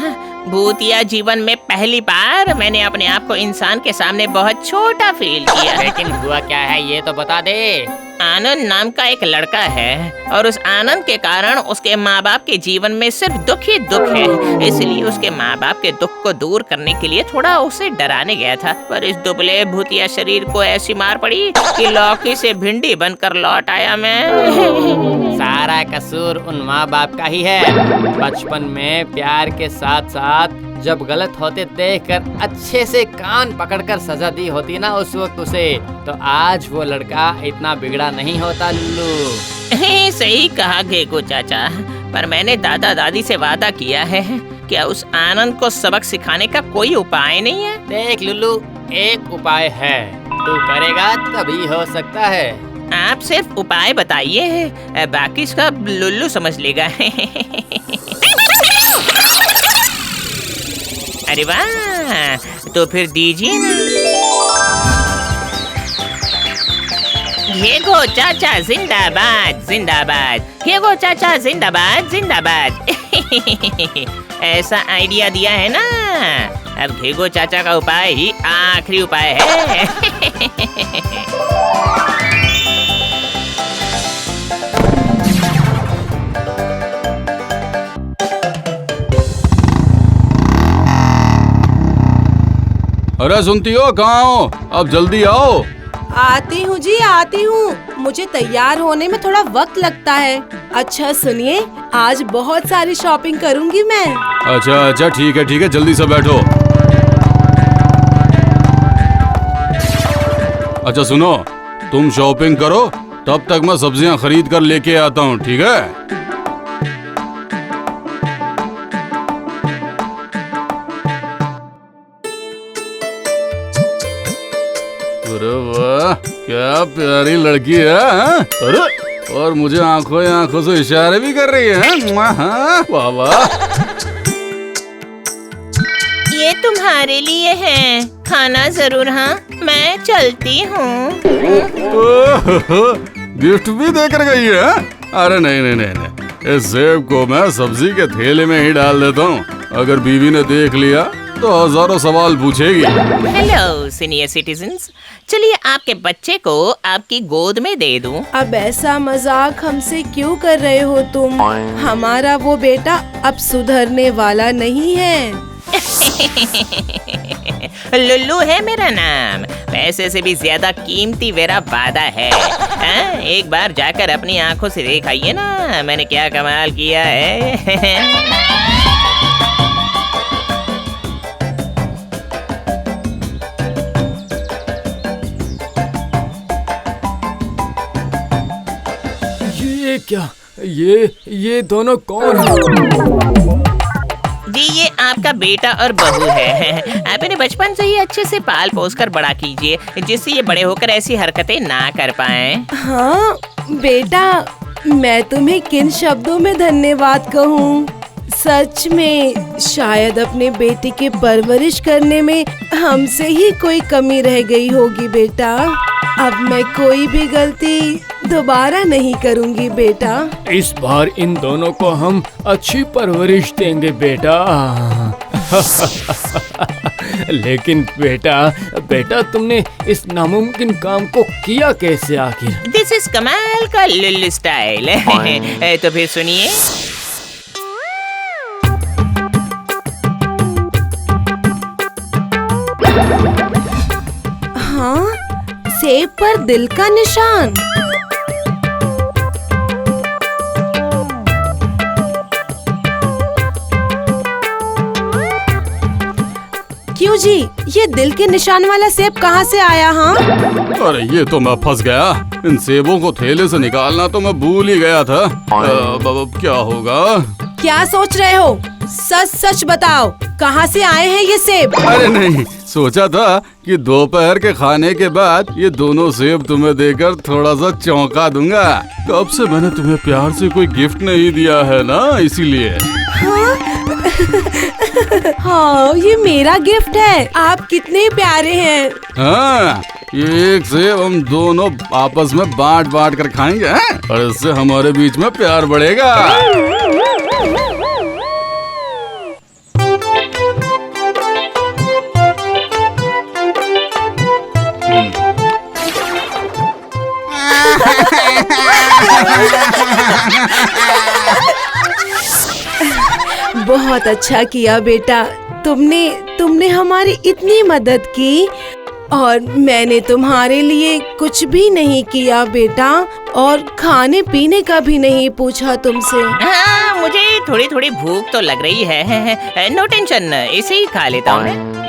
भूतिया जीवन में पहली बार मैंने अपने आप को इंसान के सामने बहुत छोटा फील किया। लेकिन हुआ क्या है ये तो बता दे। आनंद नाम का एक लड़का है और उस आनंद के कारण उसके माँ बाप के जीवन में सिर्फ दुख ही दुख है। इसलिए उसके माँ बाप के दुख को दूर करने के लिए थोड़ा उसे डराने गया था, पर इस दुबले भूतिया शरीर को ऐसी मार पड़ी कि लौकी से भिंडी बनकर लौट आया मैं। सारा कसूर उन माँ बाप का ही है। बचपन में प्यार के साथ साथ जब गलत होते देखकर अच्छे से कान पकड़कर सजा दी होती ना उस वक्त उसे, तो आज वो लड़का इतना बिगड़ा नहीं होता लुल्लू। सही कहा घेगो चाचा, पर मैंने दादा दादी से वादा किया है, क्या उस आनंद को सबक सिखाने का कोई उपाय नहीं है? देख लुल्लू, एक उपाय है, तू करेगा तभी हो सकता है। आप सिर्फ उपाय बताइए, बाकी सब लुल्लू समझ लेगा। अरे वाह, तो फिर दीजिए ना। घेगो चाचा जिंदाबाद जिंदाबाद, घेगो चाचा जिंदाबाद जिंदाबाद। ऐसा आइडिया दिया है ना, अब घेगो चाचा का उपाय ही आखिरी उपाय है। अरे सुनती हो, कहाँ हो? अब जल्दी आओ। आती हूँ जी, आती हूँ। मुझे तैयार होने में थोड़ा वक्त लगता है। अच्छा सुनिए, आज बहुत सारी शॉपिंग करूँगी मैं। अच्छा ठीक है, जल्दी से बैठो। अच्छा सुनो, तुम शॉपिंग करो, तब तक मैं सब्जियां खरीद कर लेके आता हूँ, ठीक है? अरे वाह, क्या प्यारी लड़की है, हाँ? अरे और मुझे आंखों से इशारे भी कर रही है। वाह वाह। ये तुम्हारे लिए है, खाना जरूर। हाँ, मैं चलती हूँ। गिफ्ट भी देकर गई है। अरे नहीं, इस सेब को मैं सब्जी के थैले में ही डाल देता हूँ। अगर बीवी ने देख लिया तो हजारों सवाल पूछेगी। हेलो सीनियर सिटीजन्स, चलिए आपके बच्चे को आपकी गोद में दे दूं। अब ऐसा मजाक हमसे क्यों कर रहे हो तुम? हमारा वो बेटा अब सुधरने वाला नहीं है। लुल्लू है मेरा नाम, पैसे से भी ज्यादा कीमती मेरा वादा है। एक बार जाकर अपनी आंखों से देख आइए ना, मैंने क्या कमाल किया है। ये क्या, ये दोनों कौन है? जी ये आपका बेटा और बहू है। आप इन्हें बचपन से ही अच्छे से पाल पोस कर बड़ा कीजिए, जिससे ये बड़े होकर ऐसी हरकतें ना कर पाएं। हाँ बेटा, मैं तुम्हें किन शब्दों में धन्यवाद कहूँ। सच में शायद अपने बेटे की परवरिश करने में हमसे ही कोई कमी रह गई होगी बेटा। अब मैं कोई भी गलती दोबारा नहीं करूँगी बेटा। इस बार इन दोनों को हम अच्छी परवरिश देंगे बेटा। लेकिन बेटा तुमने इस नामुमकिन काम को किया कैसे आखिर? दिस इज कमाल का लुल्लू स्टाइल। तो फिर सुनिए। हाँ, सेब पर दिल का निशान। क्यों जी, ये दिल के निशान वाला सेब कहाँ से आया? हाँ अरे ये तो मैं फंस गया। इन सेबों को थैले से निकालना तो मैं भूल ही गया था। अब क्या होगा? क्या सोच रहे हो? सच सच बताओ, कहाँ से आए हैं ये सेब? अरे नहीं, सोचा था कि दोपहर के खाने के बाद ये दोनों सेब तुम्हें देकर थोड़ा सा चौंका दूंगा। कब से मैंने तुम्हें प्यार से कोई गिफ्ट नहीं दिया है ना, इसीलिए। हाँ, ये मेरा गिफ्ट है। आप कितने प्यारे हैं। हाँ, ये एक सेब हम दोनों आपस में बांट बांट कर खाएंगे, हैं? और इससे हमारे बीच में प्यार बढ़ेगा। बहुत अच्छा किया बेटा, तुमने हमारी इतनी मदद की और मैंने तुम्हारे लिए कुछ भी नहीं किया बेटा, और खाने पीने का भी नहीं पूछा तुमसे। हाँ, मुझे थोड़ी थोड़ी भूख तो लग रही है। नो टेंशन, इसे ही खा लेता हूँ मैं।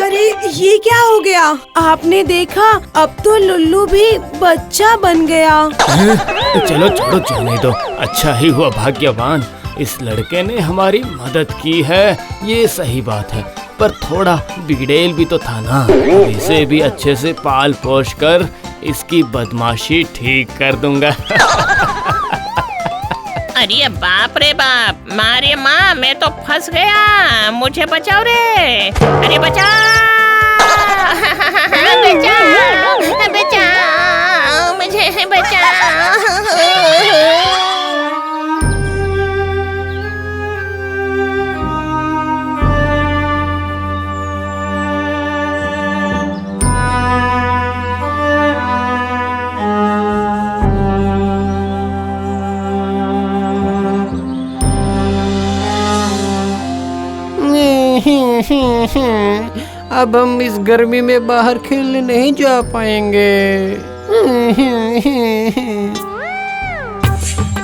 अरे ये क्या हो गया? आपने देखा, अब तो लुल्लू भी बच्चा बन गया। चलो छोड़ो, जाने दो। अच्छा ही हुआ भाग्यवान, इस लड़के ने हमारी मदद की है, ये सही बात है। पर थोड़ा बिगड़ेल भी तो था ना, इसे भी अच्छे से पाल पोष कर इसकी बदमाशी ठीक कर दूंगा। अरे बाप रे बाप, मारे माँ, मैं तो फंस गया, मुझे बचाओ रे। अरे बचाओ, बचाओ, बचाओ, मुझे बचाओ। अब हम इस गर्मी में बाहर खेलने नहीं जा पाएंगे।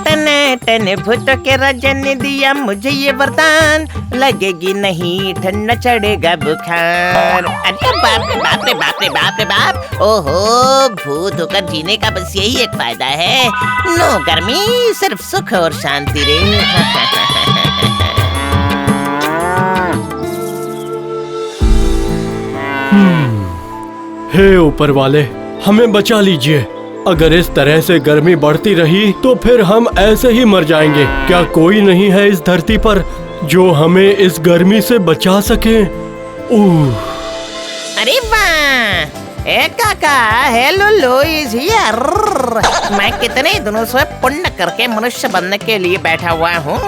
तने तने भूत के राजा ने दिया मुझे ये वरदान, लगेगी नहीं ठंड, चढ़ेगा बुखार। अरे बाप रे बाप रे बाप रे बाप रे बाप, ओहो, भूत होकर जीने का बस यही एक फायदा है, नो गर्मी, सिर्फ सुख और शांति रे। हे ऊपर वाले, हमें बचा लीजिए। अगर इस तरह से गर्मी बढ़ती रही तो फिर हम ऐसे ही मर जाएंगे। क्या कोई नहीं है इस धरती पर जो हमें इस गर्मी से बचा सके? अरे वाह, ए काका, हेलो लो इज हियर। मैं कितने दिनों से पुण्य करके मनुष्य बनने के लिए बैठा हुआ हूँ,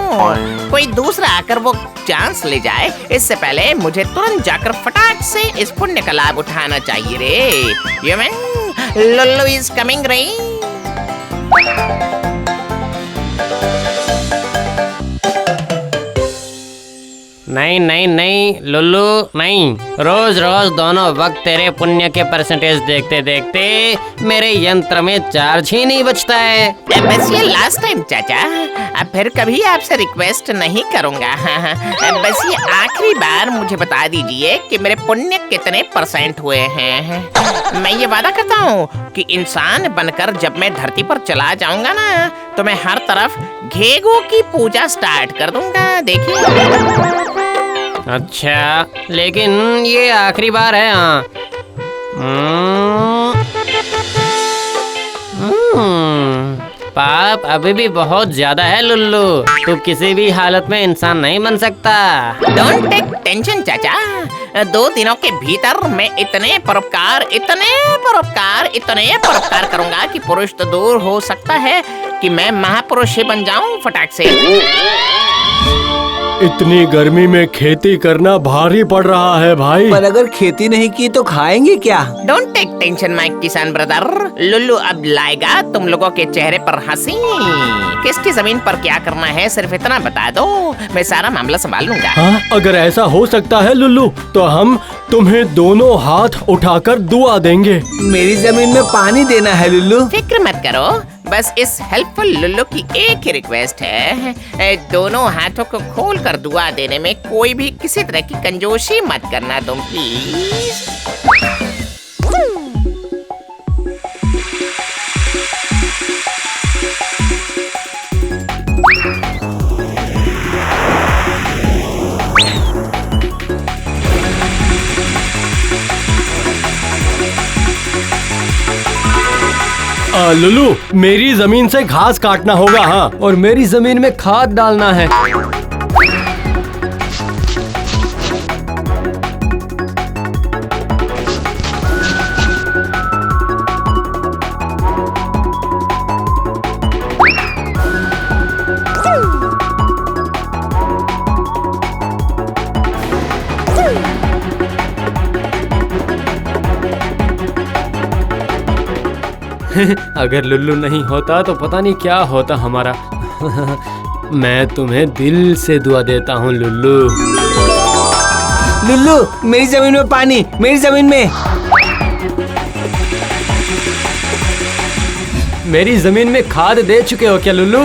कोई दूसरा आकर वो चांस ले जाए, इससे पहले मुझे तुरंत जाकर फटाक से इस पुण्य का लाभ उठाना चाहिए रे। ये मैं लुल्लू इज कमिंग रे। नहीं नहीं नहीं लुल्लू नहीं, रोज रोज दोनों वक्त तेरे पुण्य के परसेंटेज देखते देखते मेरे यंत्र में चार्ज ही नहीं बचता है। बस ये लास्ट टाइम चाचा, अब फिर कभी आपसे रिक्वेस्ट नहीं करूँगा। बस ये आखिरी बार मुझे बता दीजिए कि मेरे पुण्य कितने % हुए हैं। मैं ये वादा करता हूँ कि इंसान बनकर जब मैं धरती पर चला जाऊंगा ना, तो मैं हर तरफ घेगों की पूजा स्टार्ट कर दूंगा, देखिए। अच्छा, लेकिन ये आखिरी बार है। हाँ, पाप अभी भी बहुत ज्यादा है लुल्लू, तू किसी भी हालत में इंसान नहीं बन सकता। डोंट टेक टेंशन चाचा, 2 दिनों के भीतर मैं इतने परोपकार करूंगा कि पुरुष तो दूर हो सकता है कि मैं महापुरुष ही बन जाऊं फटाक से। इतनी गर्मी में खेती करना भारी पड़ रहा है भाई। पर अगर खेती नहीं की तो खाएंगे क्या? डोंट टेक टेंशन माय किसान ब्रदर, लुल्लू अब लाएगा तुम लोगों के चेहरे पर हंसी। किसकी जमीन पर क्या करना है सिर्फ इतना बता दो, मैं सारा मामला संभाल लूंगा। हाँ, अगर ऐसा हो सकता है लुल्लू, तो हम तुम्हें दोनों हाथ उठाकर दुआ देंगे। मेरी जमीन में पानी देना है लुल्लू। फिक्र मत करो, बस इस हेल्पफुल लुल्लू की एक ही रिक्वेस्ट है, दोनों हाथों को खोल कर दुआ देने में कोई भी किसी तरह की कंजूसी मत करना तुम प्लीज। लुल्लू, मेरी जमीन से घास काटना होगा। हाँ, और मेरी जमीन में खाद डालना है। अगर लुल्लू नहीं होता तो पता नहीं क्या होता हमारा। मैं तुम्हें दिल से दुआ देता हूँ लुल्लू। लुल्लू, मेरी जमीन में पानी, मेरी जमीन में। मेरी जमीन में खाद दे चुके हो क्या लुल्लू?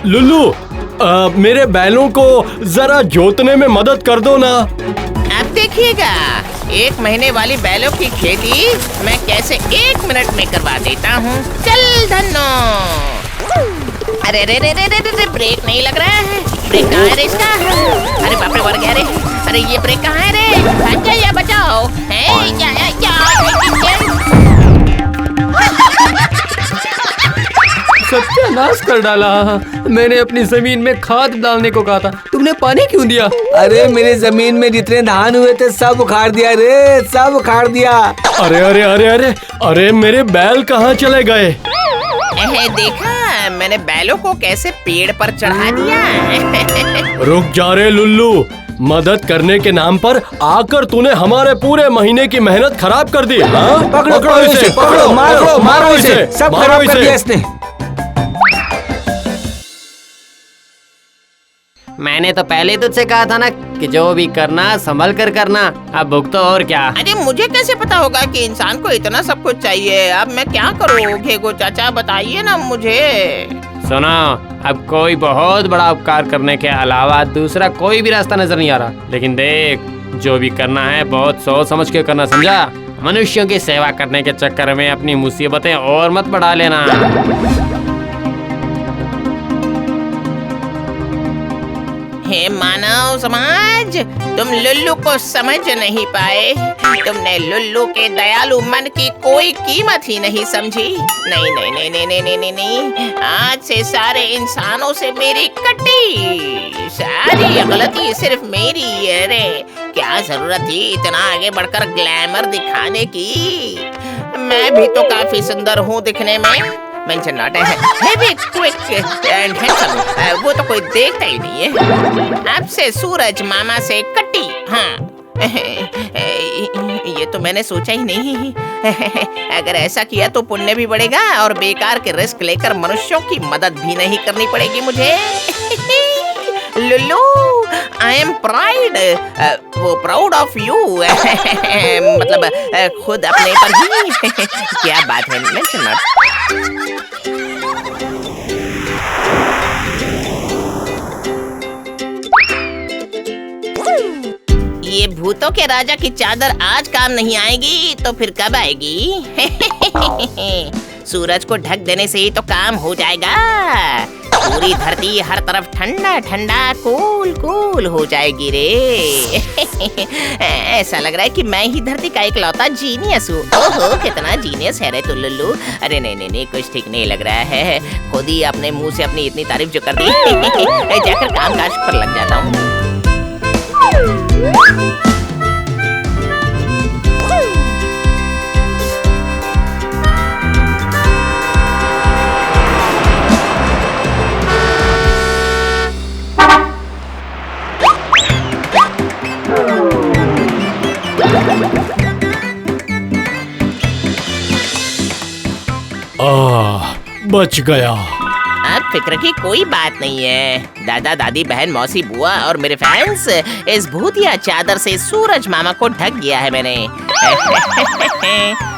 लुल्लू, मेरे बैलों को जरा जोतने में मदद कर दो ना। अब देखिएगा, 1 महीने वाली बैलों की खेती मैं कैसे 1 मिनट में करवा देता हूँ। चल धन्नो। अरे रे रे रे रे रे, ब्रेक नहीं लग रहा है। ब्रेक कहाँ है रे इसका? अरे बाप रे, मर गया रे। अरे ये ब्रेक कहाँ है रे? बचाओ या बचाओ। सत्यानाश कर डाला। मैंने अपनी जमीन में खाद डालने को कहा था, तुमने पानी क्यों दिया? अरे मेरी जमीन में जितने धान हुए थे सब उखाड़ दिया रे, सब उखाड़ दिया। अरे अरे अरे अरे अरे, मेरे बैल कहाँ चले गए? देखा मैंने बैलों को कैसे पेड़ पर चढ़ा दिया। रुक जा रे लुल्लू, मदद करने के नाम पर आकर तूने हमारे पूरे महीने की मेहनत खराब कर दी। हाँ? पकड़ो इसे, पकड़ो, मारो, मारो इसे, सब खराब कर दिया इसने। मैंने तो पहले तुझसे कहा था ना कि जो भी करना संभल कर करना। अब भुगतो और क्या। अरे मुझे कैसे पता होगा कि इंसान को इतना सब कुछ चाहिए? अब मैं क्या करूँ? घेगो चाचा बताइए ना मुझे। सुनो, अब कोई बहुत बड़ा उपकार करने के अलावा दूसरा कोई भी रास्ता नजर नहीं आ रहा। लेकिन देख, जो भी करना है बहुत सोच समझ के करना, समझा? मनुष्यों की सेवा करने के चक्कर में अपनी मुसीबतें और मत बढ़ा लेना। हे मानव समाज, तुम लुल्लू को समझ नहीं पाए। तुमने लुल्लू के दयालु मन की कोई कीमत ही नहीं समझी। नहीं नहीं नहीं नहीं नहीं नहीं नहीं, नहीं। आज से सारे इंसानों से मेरी कटी। सारी गलती सिर्फ मेरी है रे। क्या जरूरत थी इतना आगे बढ़कर ग्लैमर दिखाने की? मैं भी तो काफी सुंदर हूँ दिखने में। मेंशन नॉट है, heavy, quick and handsome। वो तो कोई देखता ही नहीं है। अब से सूरज मामा से कटी। हाँ, ये तो मैंने सोचा ही नहीं। अगर ऐसा किया तो पुण्य भी बढ़ेगा और बेकार के रिस्क लेकर मनुष्यों की मदद भी नहीं करनी पड़ेगी मुझे। लुल्लू, आई एम प्राइड, वो प्राउड ऑफ यू। मतलब खुद अपने पर ही। क्या बात है, मेंशन नॉट। ये भूतों के राजा की चादर आज काम नहीं आएगी तो फिर कब आएगी? सूरज को ढक देने से ही तो काम हो जाएगा। पूरी धरती हर तरफ ठंडा ठंडा कूल कूल हो जाएगी रे। ऐसा लग रहा है कि मैं ही धरती का इकलौता जीनियस हूँ। ओहो, कितना जीनियस है रे तू लुल्लू। अरे नहीं नहीं नहीं, कुछ ठीक नहीं लग रहा है। खुद ही अपने मुंह से अपनी इतनी तारीफ जो कर दी। जाकर काम काज पर लग जाता हूँ। बच गया। अब फिक्र की कोई बात नहीं है। दादा दादी बहन मौसी बुआ और मेरे फैंस, इस भूतिया चादर से सूरज मामा को ढक दिया है मैंने।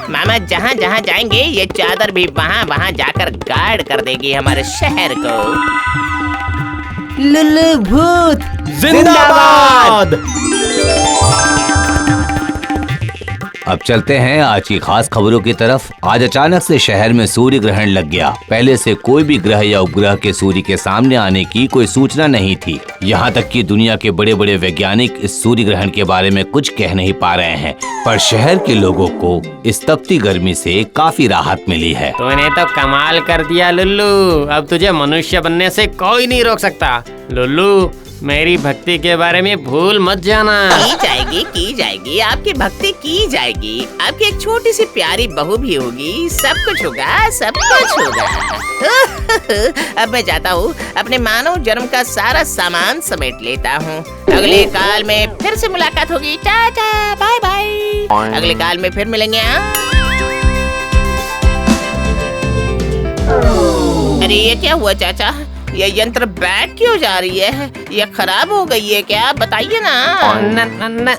मामा जहाँ जहाँ जाएंगे ये चादर भी वहाँ वहाँ जाकर गार्ड कर देगी हमारे शहर को। लुल्लू भूत जिंदाबाद। अब चलते हैं आज की खास खबरों की तरफ। आज अचानक से शहर में सूर्य ग्रहण लग गया। पहले से कोई भी ग्रह या उपग्रह के सूर्य के सामने आने की कोई सूचना नहीं थी। यहाँ तक कि दुनिया के बड़े बड़े वैज्ञानिक इस सूर्य ग्रहण के बारे में कुछ कह नहीं पा रहे हैं, पर शहर के लोगों को इस तपती गर्मी से काफी राहत मिली है। तूने तो कमाल कर दिया लुल्लू, अब तुझे मनुष्य बनने से कोई नहीं रोक सकता। लुल्लू, मेरी भक्ति के बारे में भूल मत जाना। की जाएगी, आपकी भक्ति की जाएगी। आपकी एक छोटी सी प्यारी बहू भी होगी, सब कुछ होगा, सब कुछ होगा। अब मैं जाता हूँ, अपने मानव जन्म का सारा सामान समेट लेता हूँ। अगले काल में फिर से मुलाकात होगी। टाटा, बाय बाय। अगले काल में फिर मिलेंगे। अरे ये क्या हुआ चाचा? ये यंत्र बैक क्यों जा रही है? ये खराब हो गई है क्या? बताइए ना।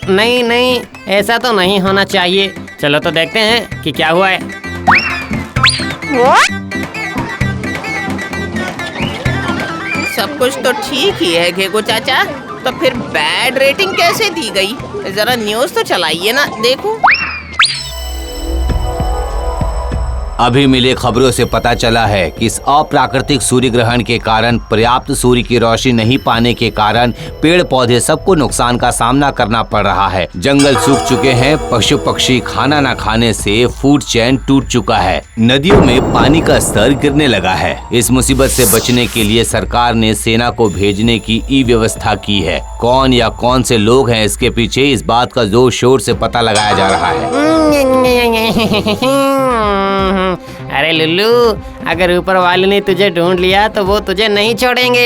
नहीं, ऐसा तो नहीं होना चाहिए। चलो तो देखते हैं कि क्या हुआ है। सब कुछ तो ठीक ही है घेगो चाचा, तो फिर बैड रेटिंग कैसे दी गई? जरा न्यूज़ तो चलाइए ना, देखो। अभी मिले खबरों से पता चला है कि इस अप्राकृतिक सूर्य ग्रहण के कारण पर्याप्त सूर्य की रोशनी नहीं पाने के कारण पेड़ पौधे सबको नुकसान का सामना करना पड़ रहा है। जंगल सूख चुके हैं, पशु पक्षी खाना न खाने से फूड चेन टूट चुका है, नदियों में पानी का स्तर गिरने लगा है। इस मुसीबत से बचने के लिए सरकार ने सेना को भेजने की व्यवस्था की है। कौन या कौन से लोग हैं इसके पीछे, इस बात का जोर शोर से पता लगाया जा रहा है। अरे लुल्लू, अगर ऊपर वाले ने तुझे ढूंढ लिया तो वो तुझे नहीं छोड़ेंगे।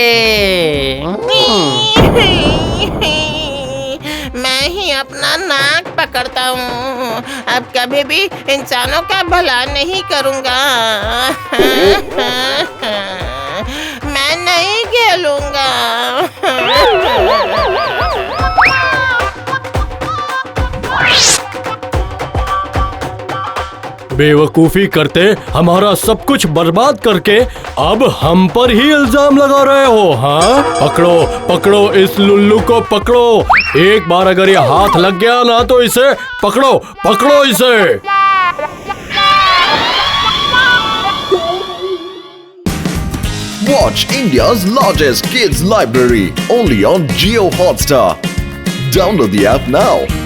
मैं ही अपना नाक पकड़ता हूँ, अब कभी भी इंसानों का भला नहीं करूँगा। मैं नहीं खेलूँगा। बेवकूफी करते हमारा सब कुछ बर्बाद करके अब हम पर ही इल्जाम लगा रहे हो? हाँ, पकड़ो इस लुल्लू को पकड़ो। एक बार अगर ये हाथ लग गया ना तो इसे पकड़ो इसे। Watch India's largest kids library only on Jio Hotstar. Download the app now.